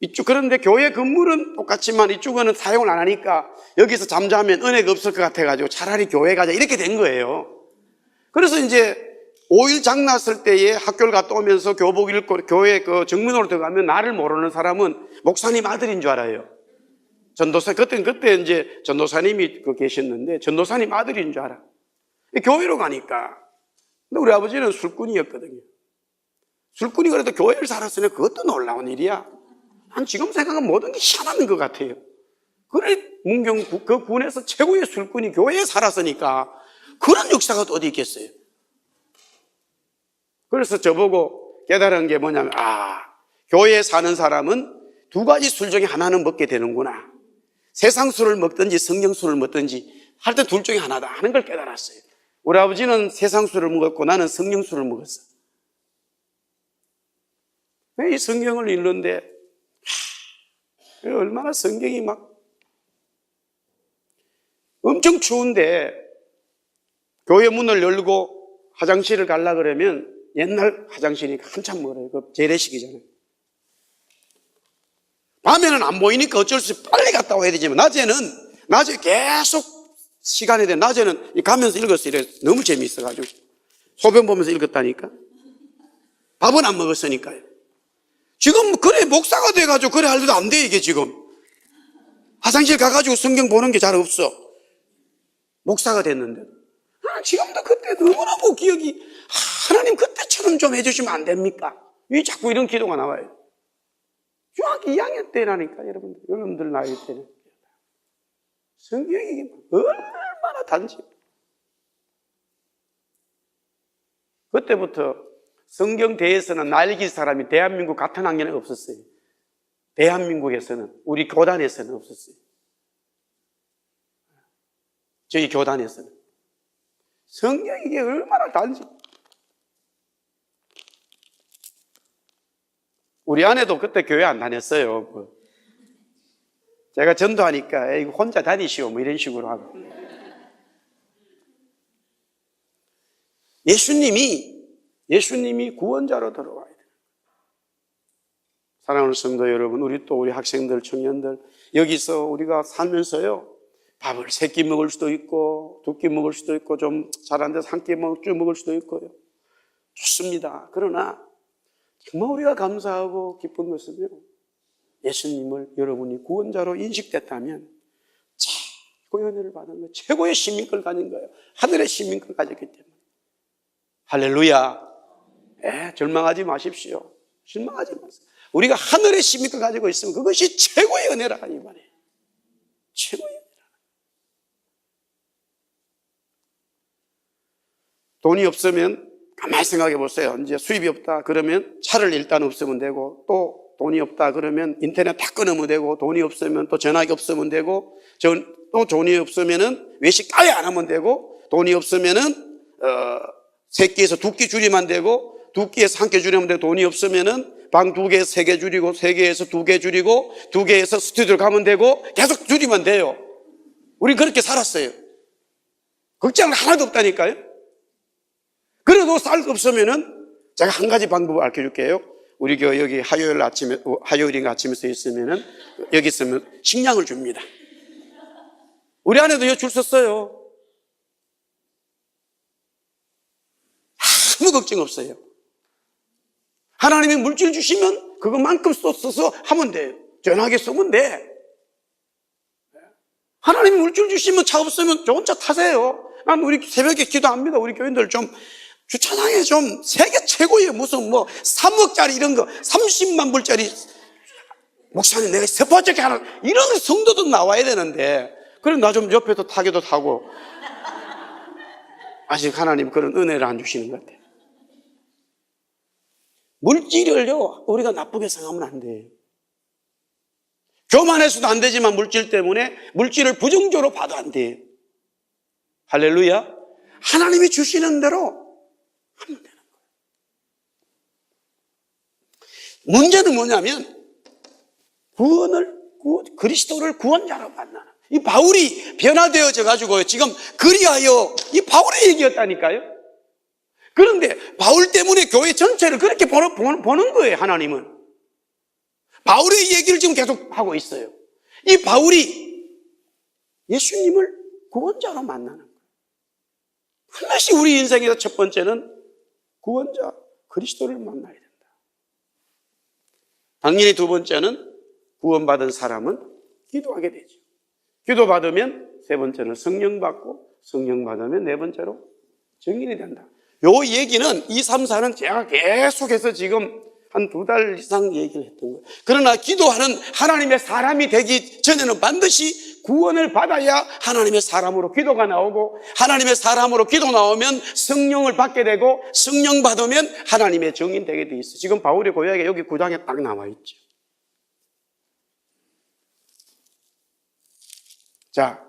이쪽, 그런데 교회 건물은 똑같지만 이쪽은 사용을 안 하니까 여기서 잠자면 은혜가 없을 것 같아가지고 차라리 교회 가자 이렇게 된 거예요. 그래서 이제 5일 장 났을 때에 학교를 갔다 오면서 교복 입고 교회 그 정문으로 들어가면 나를 모르는 사람은 목사님 아들인 줄 알아요. 전도사, 그때 이제 전도사님이 계셨는데 전도사님 아들인 줄 알아. 교회로 가니까. 근데 우리 아버지는 술꾼이었거든요. 술꾼이 그래도 교회를 살았으니 그것도 놀라운 일이야. 난 지금 생각하면 모든 게 희한한 것 같아요. 그래, 문경 그 군에서 최고의 술꾼이 교회에 살았으니까 그런 역사가 또 어디 있겠어요. 그래서 저보고 깨달은 게 뭐냐면, 교회에 사는 사람은 두 가지 술 중에 하나는 먹게 되는구나. 세상 술을 먹든지 성경 술을 먹든지 할 때 둘 중에 하나다 하는 걸 깨달았어요. 우리 아버지는 세상 술을 먹었고 나는 성경 술을 먹었어. 왜 이 성경을 읽는데 얼마나 성경이 막 엄청 추운데 교회 문을 열고 화장실을 가려고 그러면 옛날 화장실이니까 한참 멀어요. 그 재래식이잖아요. 밤에는 안 보이니까 어쩔 수 없이 빨리 갔다 와야 되지만 낮에 계속 시간이 돼. 낮에는 가면서 읽었어요. 이래 너무 재미있어가지고 소변 보면서 읽었다니까. 밥은 안 먹었으니까요. 지금 그래 목사가 돼가지고 그래 할래도 안 돼. 이게 지금 화장실 가가지고 성경 보는 게 잘 없어. 목사가 됐는데 지금도 그때 너무너무 기억이, 하나님 그때처럼 좀 해주시면 안 됩니까? 왜 자꾸 이런 기도가 나와요? 중학교 2학년 때라니까. 여러분들 나이 때는 성경이 얼마나 단지. 그때부터 성경 대에서는 날길 사람이 대한민국 같은 학년에 없었어요. 대한민국에서는, 우리 교단에서는 없었어요. 저희 교단에서는. 성경이 이게 얼마나 단지. 우리 아내도 그때 교회 안 다녔어요. 제가 전도하니까 혼자 다니시오 뭐 이런 식으로 하고. 예수님이 구원자로 들어와야 돼요. 사랑하는 성도 여러분, 우리 학생들, 청년들, 여기서 우리가 살면서요, 밥을 3끼 먹을 수도 있고 2끼 먹을 수도 있고 좀 잘 안 돼서 1끼 먹을 수도 있고요. 좋습니다. 그러나 정말 우리가 감사하고 기쁜 것은요, 예수님을 여러분이 구원자로 인식됐다면 최고의 은혜를 받은 거예요. 최고의 시민권을 가진 거예요. 하늘의 시민권을 가졌기 때문에. 할렐루야. 절망하지 마십시오. 실망하지 마세요. 우리가 하늘의 시민권을 가지고 있으면 그것이 최고의 은혜라 이 말이에요. 최고의 은혜라. 돈이 없으면 가만히 생각해 보세요. 이제 수입이 없다 그러면 차를 일단 없으면 되고, 또 돈이 없다 그러면 인터넷 다 끊으면 되고, 돈이 없으면 또 전화기 없으면 되고, 또 돈이 없으면은 외식 아예 안 하면 되고, 돈이 없으면은 3끼에서 2끼 줄이면 되고, 2끼에서 1개 줄이는데 돈이 없으면은 방 2개에서 3개 줄이고 3개에서 2개 줄이고 2개에서 스튜디오를 가면 되고 계속 줄이면 돼요. 우린 그렇게 살았어요. 걱정 하나도 없다니까요. 그래도 쌀 없으면은 제가 한 가지 방법을 알려줄게요. 우리 교회 여기 화요일인가 아침에 있으면은 여기 있으면 식량을 줍니다. 우리 안에도 줄 섰어요. 아무 걱정 없어요. 하나님이 물질 주시면 그것만큼 써서 하면 돼요. 전하게 쓰면 돼. 하나님이 물질 주시면 차 없으면 좋은 차 타세요. 난 우리 새벽에 기도합니다. 우리 교인들 좀 주차장에 좀 세계 최고의 무슨 3억짜리 이런 거 30만 불짜리 목사님 내가 스포츠카 하나 이런 성도도 나와야 되는데 그럼 나 좀 옆에도 타기도 타고 아직 하나님 그런 은혜를 안 주시는 것 같아요. 물질을요 우리가 나쁘게 생각하면 안 돼요. 교만해서도 안 되지만 물질 때문에 물질을 부정적으로 봐도 안 돼요. 할렐루야. 하나님이 주시는 대로 하면 되는 거예요. 문제는 뭐냐면 그리스도를 구원자로 만나는 이 바울이 변화되어져 가지고요 지금 그리하여 이 바울의 얘기였다니까요. 그런데 바울 때문에 교회 전체를 그렇게 보는 거예요. 하나님은 바울의 얘기를 지금 계속 하고 있어요. 이 바울이 예수님을 구원자로 만나는 거예요. 반드시 우리 인생에서 첫 번째는 구원자 그리스도를 만나야 된다. 당연히 두 번째는 구원받은 사람은 기도하게 되죠. 기도받으면 세 번째는 성령 받고 성령 받으면 네 번째로 증인이 된다. 요 얘기는 2, 3, 4는 제가 계속해서 지금 한 2달 이상 얘기를 했던 거예요. 그러나 기도하는 하나님의 사람이 되기 전에는 반드시 구원을 받아야 하나님의 사람으로 기도가 나오고 하나님의 사람으로 기도 나오면 성령을 받게 되고 성령 받으면 하나님의 증인 되게 돼 있어요. 지금 바울의 고백이 여기 9장에 딱 나와 있죠. 자,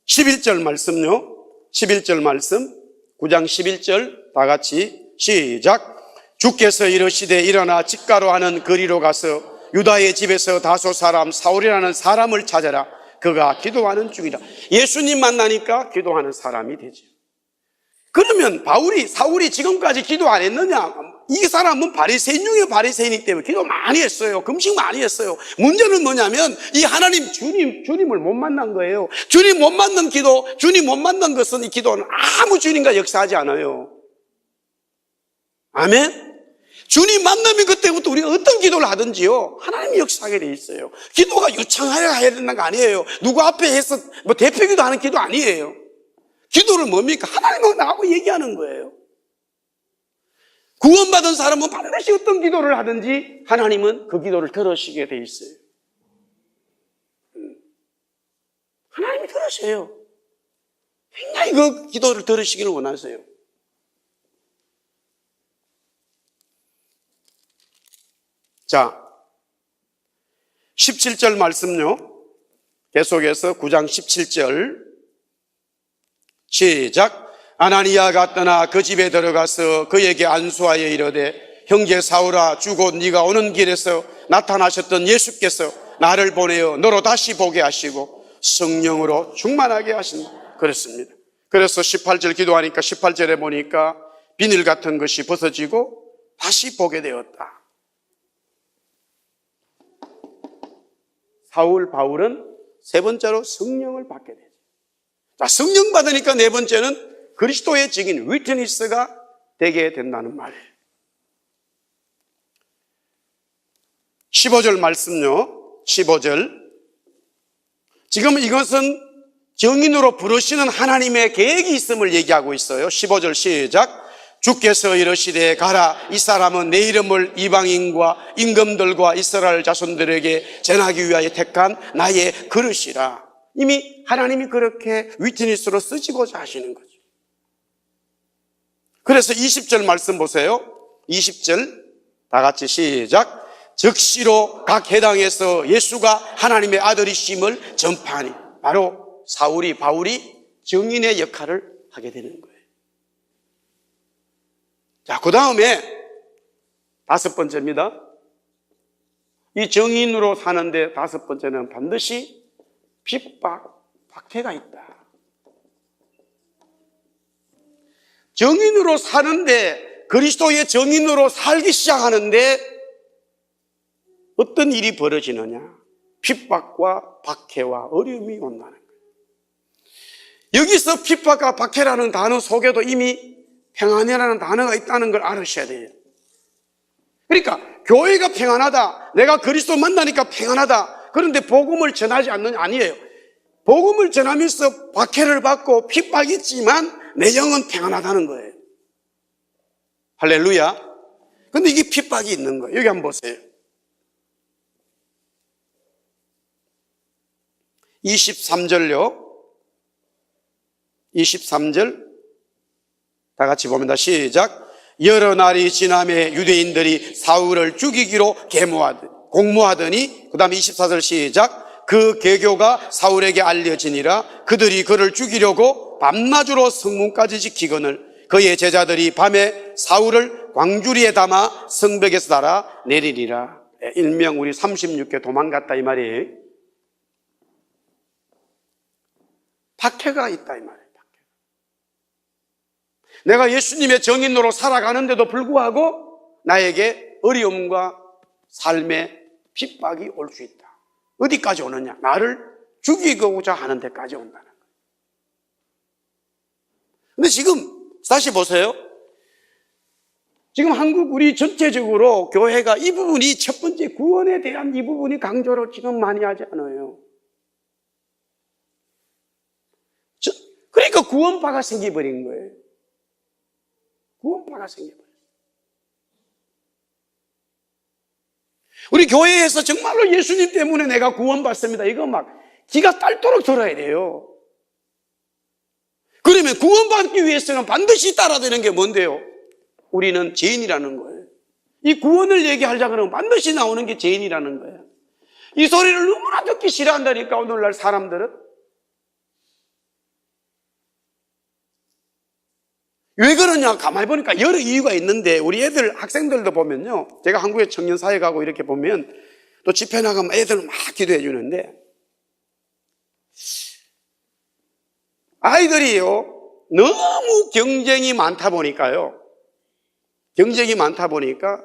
11절 말씀요. 11절 말씀 9장 11절 다 같이 시작. 주께서 이르시되 일어나 직가로 하는 거리로 가서 유다의 집에서 다소 사람 사울이라는 사람을 찾아라. 그가 기도하는 중이다. 예수님 만나니까 기도하는 사람이 되죠. 그러면 사울이 지금까지 기도 안 했느냐? 이 사람은 바리새인 중에 바리새인이기 때문에 기도 많이 했어요. 금식 많이 했어요. 문제는 뭐냐면 이 하나님 주님을 못 만난 거예요. 주님 못 만난 기도, 주님 못 만난 것은 이 기도는 아무 주님과 역사하지 않아요. 아멘? 주님 만나면 그때부터 우리가 어떤 기도를 하든지요 하나님이 역사하게 돼 있어야 기도가 유창하여 해야 된다는 거 아니에요. 누구 앞에 해서 대표기도 하는 기도 아니에요. 기도를 뭡니까? 하나님하고 나하고 얘기하는 거예요. 구원받은 사람은 반드시 어떤 기도를 하든지 하나님은 그 기도를 들으시게 돼 있어요. 하나님이 들으세요. 굉장히 그 기도를 들으시기를 원하세요. 자, 17절 말씀요. 계속해서 9장 17절 시작. 아나니아가 떠나 그 집에 들어가서 그에게 안수하여 이르되 형제 사울아 주곧 네가 오는 길에서 나타나셨던 예수께서 나를 보내어 너로 다시 보게 하시고 성령으로 충만하게 하신다 그랬습니다. 그래서 18절 기도하니까 18절에 보니까 비늘 같은 것이 벗어지고 다시 보게 되었다. 바울은 세 번째로 성령을 받게 되죠. 자, 성령 받으니까 네 번째는 그리스도의 증인, 위트니스가 되게 된다는 말이에요. 15절 말씀요. 15절. 지금 이것은 증인으로 부르시는 하나님의 계획이 있음을 얘기하고 있어요. 15절 시작. 주께서 이르시되 가라. 이 사람은 내 이름을 이방인과 임금들과 이스라엘 자손들에게 전하기 위하여 택한 나의 그릇이라. 이미 하나님이 그렇게 위트니스로 쓰시고자 하시는 거죠. 그래서 20절 말씀 보세요. 20절 다 같이 시작. 즉시로 각 해당에서 예수가 하나님의 아들이심을 전파하니 바로 바울이 증인의 역할을 하게 되는 거예요. 자, 그 다음에 5번째입니다. 이 정인으로 사는데 5번째는 반드시 핍박, 박해가 있다. 정인으로 사는데, 그리스도의 정인으로 살기 시작하는데 어떤 일이 벌어지느냐? 핍박과 박해와 어려움이 온다는 거예요. 여기서 핍박과 박해라는 단어 속에도 이미 평안이라는 단어가 있다는 걸 알으셔야 돼요. 그러니까 교회가 평안하다, 내가 그리스도 만나니까 평안하다, 그런데 복음을 전하지 않느냐? 아니에요. 복음을 전하면서 박해를 받고 핍박이 있지만 내 영은 평안하다는 거예요. 할렐루야. 근데 이게 핍박이 있는 거예요. 여기 한번 보세요. 23절요. 23절 다 같이 봅니다. 시작. 여러 날이 지남에 유대인들이 사울을 죽이기로 공모하더니, 그 다음에 24절 시작. 그 계교가 사울에게 알려지니라. 그들이 그를 죽이려고 밤낮으로 성문까지 지키거늘 그의 제자들이 밤에 사울을 광주리에 담아 성벽에서 달아 내리리라. 일명 우리 36개 도망갔다 이 말이에요. 박해가 있다 이 말이에요. 내가 예수님의 정인으로 살아가는데도 불구하고 나에게 어려움과 삶의 핍박이 올 수 있다. 어디까지 오느냐? 나를 죽이고자 하는 데까지 온다는 거예요. 근데 지금 다시 보세요. 지금 한국 우리 전체적으로 교회가 이 부분이 첫 번째 구원에 대한 이 부분이 강조를 지금 많이 하지 않아요. 그러니까 구원파가 생겨버린 거예요. 구원파가 생겨버렸어요. 우리 교회에서 정말로 예수님 때문에 내가 구원받습니다, 이거 막 기가 딸도록 들어야 돼요. 그러면 구원받기 위해서는 반드시 따라야 되는 게 뭔데요? 우리는 죄인이라는 거예요. 이 구원을 얘기하자 그러면 반드시 나오는 게 죄인이라는 거예요. 이 소리를 너무나 듣기 싫어한다니까 오늘날 사람들은. 왜 그러냐? 가만히 보니까 여러 이유가 있는데, 우리 애들, 학생들도 보면요, 제가 한국에 청년사회 가고 이렇게 보면 또 집회 나가면 애들 막 기도해 주는데, 아이들이요 너무 경쟁이 많다 보니까요, 경쟁이 많다 보니까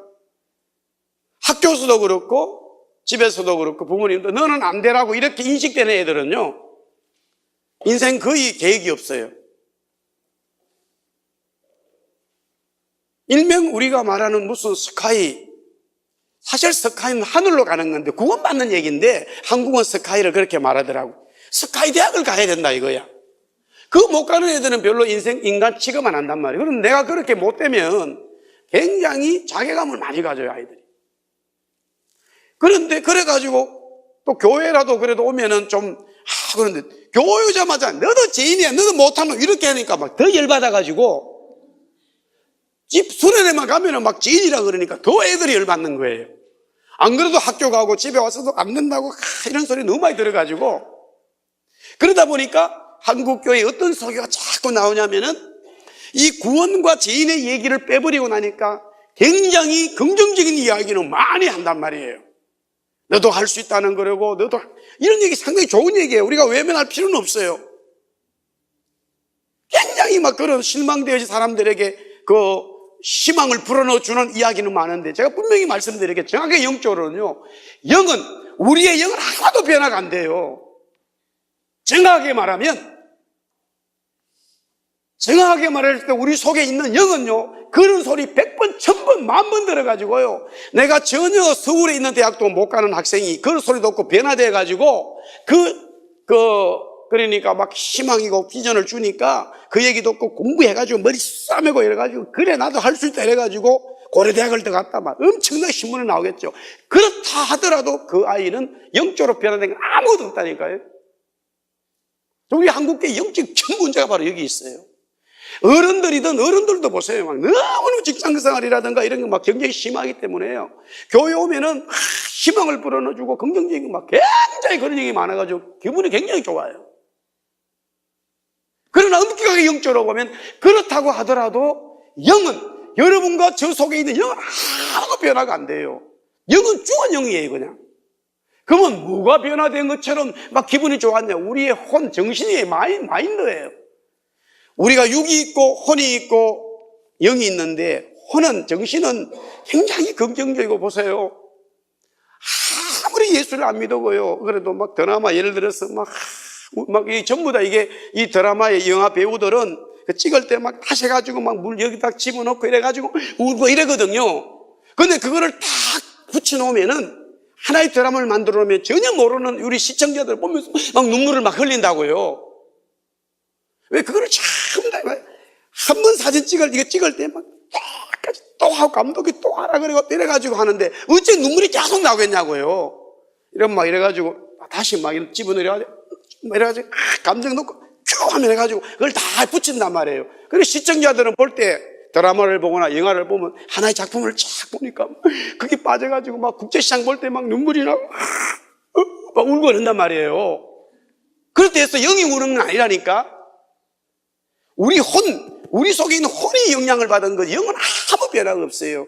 학교에서도 그렇고 집에서도 그렇고 부모님도 너는 안 되라고 이렇게 인식되는 애들은요, 인생 거의 계획이 없어요. 일명 우리가 말하는 무슨 스카이, 사실 스카이는 하늘로 가는 건데 구원받는 얘기인데 한국은 스카이를 그렇게 말하더라고. 스카이 대학을 가야 된다 이거야. 그거 못 가는 애들은 별로 인간 취급 안 한단 말이에요. 그럼 내가 그렇게 못 되면 굉장히 자괴감을 많이 가져요, 아이들이. 그런데 그래가지고 또 교회라도 그래도 오면은 좀 그런데 교회 오자마자 너도 죄인이야, 너도 못하면 이렇게 하니까 막 더 열받아가지고 집 수련회만 가면은 막 죄인이라 그러니까 더 애들이 열받는 거예요. 안 그래도 학교 가고 집에 와서도 안 된다고 이런 소리 너무 많이 들어가지고, 그러다 보니까 한국교회에 어떤 설교가 자꾸 나오냐면은 이 구원과 죄인의 얘기를 빼버리고 나니까 굉장히 긍정적인 이야기는 많이 한단 말이에요. 너도 할 수 있다는 거라고, 너도 이런 얘기 상당히 좋은 얘기예요. 우리가 외면할 필요는 없어요. 굉장히 막 그런 실망되어진 사람들에게 그 희망을 불어넣어주는 이야기는 많은데, 제가 분명히 말씀드리게 정확하게 영적으로는요, 영은 우리의 영은 하나도 변화가 안 돼요. 정확하게 말하면, 정확하게 말할 때 우리 속에 있는 영은요, 그런 소리 100번, 1000번, 10,000번 들어가지고요, 내가 전혀 서울에 있는 대학도 못 가는 학생이 그런 소리도 없고 변화돼가지고 그러니까 막 희망이고 비전을 주니까 그 얘기도 없고 공부해가지고 머리 싸매고 이래가지고 그래 나도 할 수 있다 이래가지고 고려대학을 들어갔다 막 엄청나게 신문에 나오겠죠. 그렇다 하더라도 그 아이는 영적으로 변화된 건 아무것도 없다니까요. 우리 한국계 영적 큰 문제가 바로 여기 있어요. 어른들도 보세요. 막 너무 직장생활이라든가 이런 게 막 경쟁이 심하기 때문에요. 교회 오면은 희망을 불어넣어주고 긍정적인 거 막 굉장히 그런 얘기 많아가지고 기분이 굉장히 좋아요. 그러나 엄격하게 영적으로 보면 그렇다고 하더라도 영은 여러분과 저 속에 있는 영은 아무 변화가 안 돼요. 영은 죽은 영이에요, 그냥. 그러면 뭐가 변화된 것처럼 막 기분이 좋았냐? 우리의 혼, 정신이 마인드예요. 우리가 육이 있고 혼이 있고 영이 있는데, 혼은, 정신은 굉장히 긍정적이고, 보세요. 아무리 예수를 안 믿어고요. 그래도 막 드라마 예를 들어서 막 전부 다 이 드라마의 영화 배우들은 찍을 때 막 타셔가지고 막 물 여기다 집어넣고 이래가지고 울고 이러거든요. 근데 그거를 딱 붙여놓으면은 하나의 드라마를 만들어 놓으면 전혀 모르는 우리 시청자들 보면서 막 눈물을 막 흘린다고요. 왜 그거를 참 한 번 사진 찍을 때 막 또 하고 감독이 또 하라 그래고 이래가지고 하는데 어째 눈물이 계속 나오겠냐고요. 이래가지고 다시 막 이래가지고 감정 놓고 큐 하면 해가지고 그걸 다 붙인단 말이에요. 그래서 시청자들은 볼 때 드라마를 보거나 영화를 보면 하나의 작품을 쫙 보니까 그게 빠져가지고 막 국제시장 볼 때 막 눈물이 나고 막 울고 그런단 말이에요. 그럴 때에서 영이 우는 건 아니라니까. 우리 속에 있는 혼이 영향을 받은 거지 영은 아무 변화가 없어요.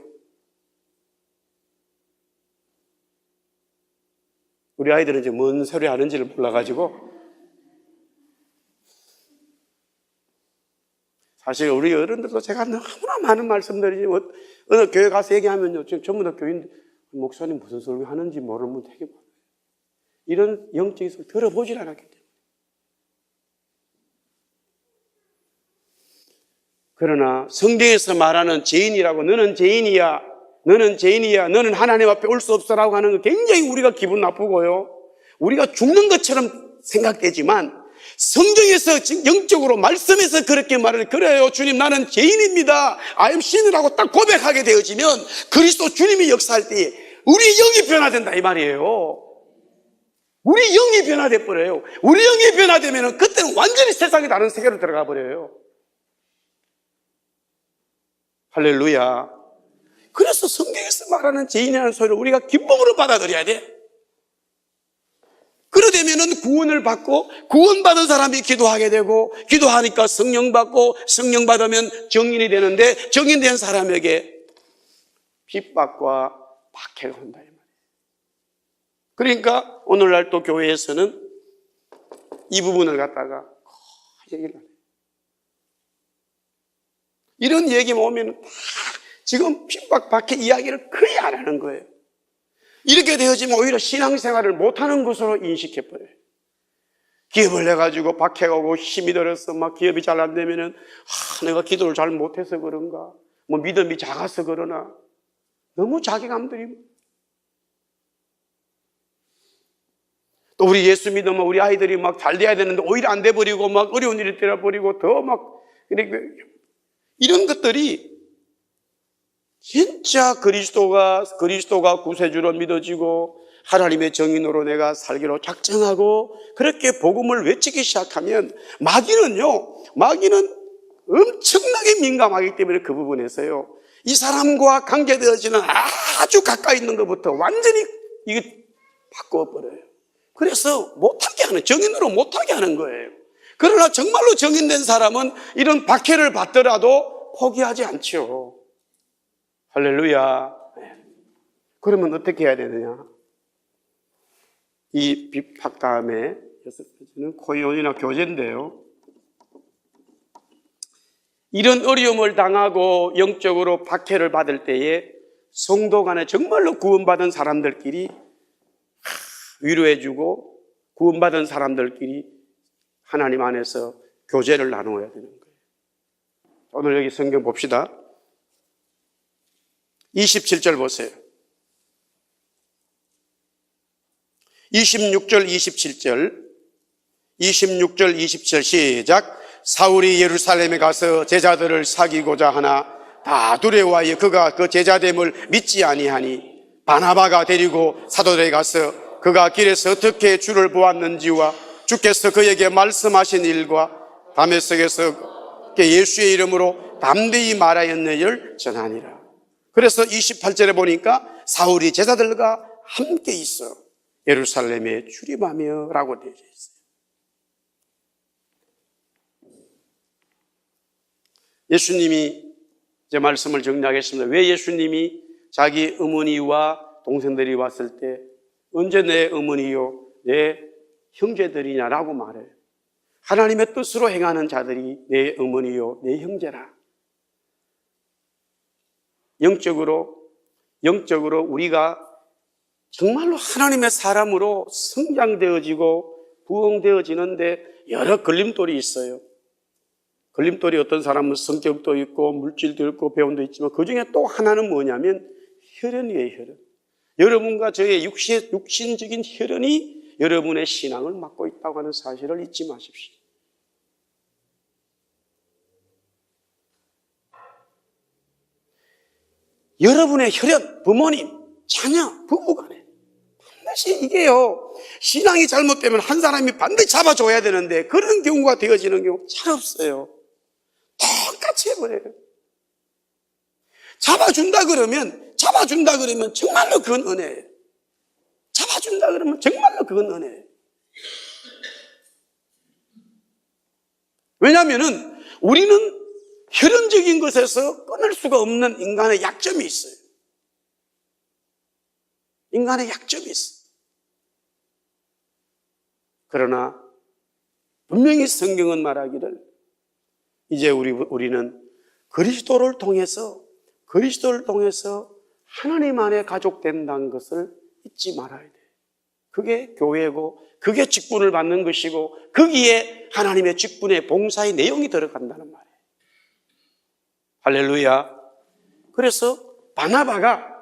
우리 아이들은 이제 뭔 소리 하는지를 몰라가지고 사실 우리 어른들도 제가 너무나 많은 말씀드리지 어느 교회 가서 얘기하면요 지금 전부 다 교인 목사님 무슨 소리 하는지 모르면 되게 많아요. 이런 영적인 소리 들어보질 않았기 때문에. 그러나 성경에서 말하는 죄인이라고 너는 죄인이야 너는 하나님 앞에 올 수 없어라고 하는 거 굉장히 우리가 기분 나쁘고요. 우리가 죽는 것처럼 생각되지만 성경에서 영적으로 말씀에서 그렇게 말을 그래요. 주님 나는 죄인입니다. I am sinner라고 딱 고백하게 되어지면 그리스도 주님이 역사할 때 우리 영이 변화된다 이 말이에요. 우리 영이 변화돼 버려요. 우리 영이 변화되면 그때는 완전히 세상에 다른 세계로 들어가 버려요. 할렐루야. 그래서 성경에서 말하는 죄인이라는 소리를 우리가 기쁨으로 받아들여야 돼. 그러되면은 구원을 받고 구원받은 사람이 기도하게 되고 기도하니까 성령 받고 성령 받으면 정인이 되는데 정인된 사람에게 핍박과 박해가 온다 이 말이에요. 그러니까 오늘날 또 교회에서는 이 부분을 갖다가 얘기를 해요. 이런 얘기만 오면 다 지금 핍박 박해 이야기를 거의 안 하는 거예요. 이렇게 되어지면 오히려 신앙생활을 못하는 것으로 인식해버려요. 기업을 내가지고 박해가 오고 힘이 들어서 막 기업이 잘 안 되면은 내가 기도를 잘 못해서 그런가 뭐 믿음이 작아서 그러나 너무 자괴감들이. 또 우리 예수 믿으면 우리 아이들이 막 잘 돼야 되는데 오히려 안 돼버리고 막 어려운 일이 되어버리고 더 막 이런 것들이 진짜 그리스도가 구세주로 믿어지고 하나님의 정인으로 내가 살기로 작정하고 그렇게 복음을 외치기 시작하면 마귀는 엄청나게 민감하기 때문에 그 부분에서요 이 사람과 관계되어지는 아주 가까이 있는 것부터 완전히 이게 바꿔버려요. 그래서 못하게 하는, 정인으로 못하게 하는 거예요. 그러나 정말로 정인된 사람은 이런 박해를 받더라도 포기하지 않죠. 할렐루야. 그러면 어떻게 해야 되느냐? 이 핍박 다음에 6번째는 코이온이나 교제인데요. 이런 어려움을 당하고 영적으로 박해를 받을 때에 성도 간에 정말로 구원받은 사람들끼리 위로해주고 구원받은 사람들끼리 하나님 안에서 교제를 나누어야 되는 거예요. 오늘 여기 성경 봅시다. 27절 보세요. 26절, 27절 시작. 사울이 예루살렘에 가서 제자들을 사귀고자 하나 다 두려워하여 그가 그 제자됨을 믿지 아니하니 바나바가 데리고 사도들에 가서 그가 길에서 어떻게 주를 보았는지와 주께서 그에게 말씀하신 일과 다메섹에서 예수의 이름으로 담대히 말하였느니를 전하니라. 그래서 28절에 보니까 사울이 제자들과 함께 있어 예루살렘에 출입하며 라고 되어 있어요. 예수님이 제 말씀을 정리하겠습니다. 왜 예수님이 자기 어머니와 동생들이 왔을 때 언제 내 어머니요 내 형제들이냐라고 말해요. 하나님의 뜻으로 행하는 자들이 내 어머니요 내 형제라. 영적으로 우리가 정말로 하나님의 사람으로 성장되어지고 부흥되어지는데 여러 걸림돌이 있어요. 걸림돌이 어떤 사람은 성격도 있고 물질도 있고 배움도 있지만 그 중에 또 하나는 뭐냐면 혈연이에요. 혈연. 여러분과 저의 육신적인 혈연이 여러분의 신앙을 막고 있다고 하는 사실을 잊지 마십시오. 여러분의 혈연, 부모님, 자녀, 부부간에 반드시 이게요, 신앙이 잘못되면 한 사람이 반드시 잡아줘야 되는데 그런 경우가 되어지는 경우 잘 없어요. 똑같이 해버려요. 잡아준다 그러면 정말로 그건 은혜예요. 잡아준다 그러면 정말로 그건 은혜예요. 왜냐하면은 우리는 혈연적인 것에서 끊을 수가 없는 인간의 약점이 있어요. 인간의 약점이 있어요. 그러나 분명히 성경은 말하기를 이제 우리는 그리스도를 통해서 하나님 안에 가족된다는 것을 잊지 말아야 돼요. 그게 교회고 그게 직분을 받는 것이고 거기에 하나님의 직분의 봉사의 내용이 들어간다는 말이에요. 할렐루야. 그래서 바나바가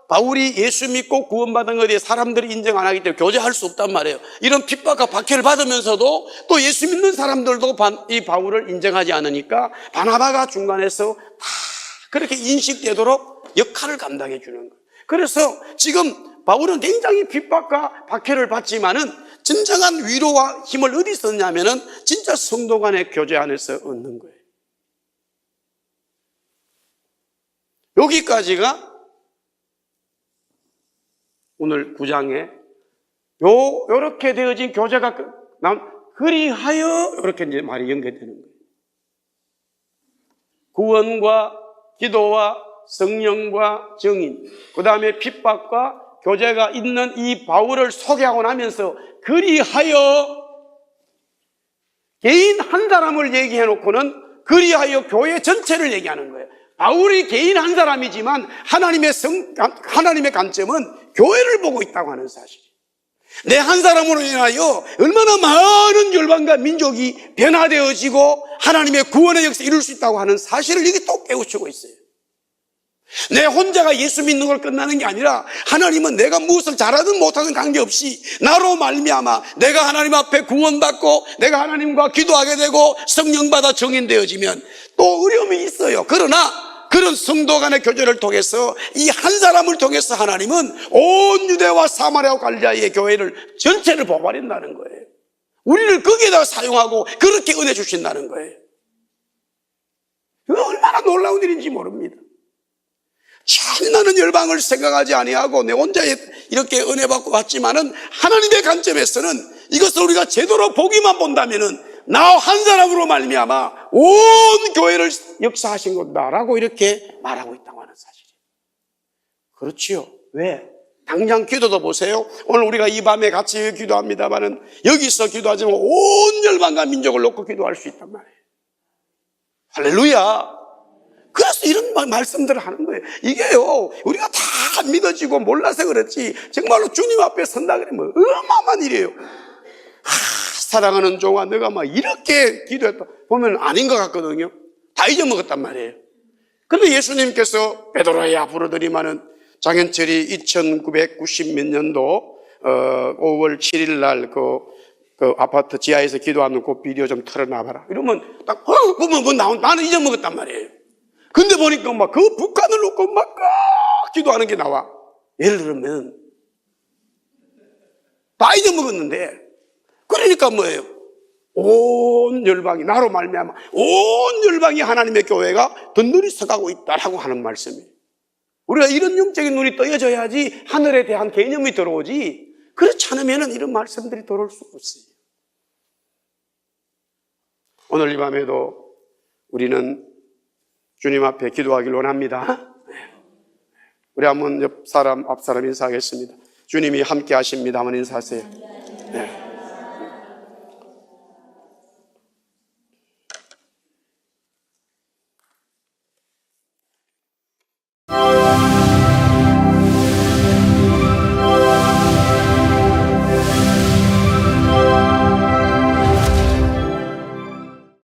바울이 예수 믿고 구원받은 것에 대해 사람들이 인정 안 하기 때문에 교제할 수 없단 말이에요. 이런 핍박과 박해를 받으면서도 또 예수 믿는 사람들도 이 바울을 인정하지 않으니까 바나바가 중간에서 다 그렇게 인식되도록 역할을 감당해 주는 거예요. 그래서 지금 바울은 굉장히 핍박과 박해를 받지만은 진정한 위로와 힘을 어디서 얻냐면은 진짜 성도 간의 교제 안에서 얻는 거예요. 여기까지가 오늘 9장에 요렇게 되어진 교제가 그리하여 이렇게 이제 말이 연결되는 거예요. 구원과 기도와 성령과 정인, 그 다음에 핍박과 교제가 있는 이 바울을 소개하고 나면서 그리하여 개인 한 사람을 얘기해 놓고는 그리하여 교회 전체를 얘기하는 거예요. 바울이 개인 한 사람이지만 하나님의 관점은 교회를 보고 있다고 하는 사실이에요. 내 한 사람으로 인하여 얼마나 많은 열방과 민족이 변화되어지고 하나님의 구원의 역사를 이룰 수 있다고 하는 사실을 여기 또 깨우치고 있어요. 내 혼자가 예수 믿는 걸 끝나는 게 아니라 하나님은 내가 무엇을 잘하든 못하든 관계없이 나로 말미암아 내가 하나님 앞에 구원받고 내가 하나님과 기도하게 되고 성령받아 정인되어지면 또 어려움이 있어요. 그러나 그런 성도 간의 교제를 통해서 이 한 사람을 통해서 하나님은 온 유대와 사마리아와 갈릴리아의 교회를 전체를 보호하린다는 거예요. 우리를 거기에다 사용하고 그렇게 은혜 주신다는 거예요. 이거 얼마나 놀라운 일인지 모릅니다. 참 나는 열방을 생각하지 아니하고 내 혼자 이렇게 은혜 받고 왔지만은 하나님의 관점에서는 이것을 우리가 제대로 보기만 본다면은 나 한 사람으로 말미암아 온 교회를 역사하신 것다라고 이렇게 말하고 있다고 하는 사실이에요. 그렇지요. 왜? 당장 기도도 보세요. 오늘 우리가 이 밤에 같이 기도합니다만은 여기서 기도하지만 온 열방과 민족을 놓고 기도할 수 있단 말이에요. 할렐루야. 그래서 이런 말씀들을 하는 거예요. 이게요, 우리가 다 믿어지고 몰라서 그렇지 정말로 주님 앞에 선다 그러면 어마어마한 일이에요. 사랑하는 종아 너가 막 이렇게 기도했다 보면 아닌 것 같거든요. 다 잊어먹었단 말이에요. 그런데 예수님께서 베드로야 부르더니만은 장현철이 1990 몇 년도 5월 7일 날 그 아파트 지하에서 기도하는 그 비디오 좀 틀어놔봐라 이러면 딱 보면 뭐 나는 잊어먹었단 말이에요. 근데 보니까 막 그 북한을 놓고 막 기도하는 게 나와. 예를 들면 다 잊어먹었는데 그러니까 뭐예요? 온 열방이 나로 말미암아 온 열방이 하나님의 교회가 든든히 서가고 있다라고 하는 말씀이에요. 우리가 이런 영적인 눈이 떠여져야지 하늘에 대한 개념이 들어오지 그렇지 않으면 이런 말씀들이 들어올 수 없어요. 오늘 이 밤에도 우리는 주님 앞에 기도하길 원합니다. 우리 한번 옆 사람, 앞 사람 인사하겠습니다. 주님이 함께 하십니다. 한번 인사하세요. 네.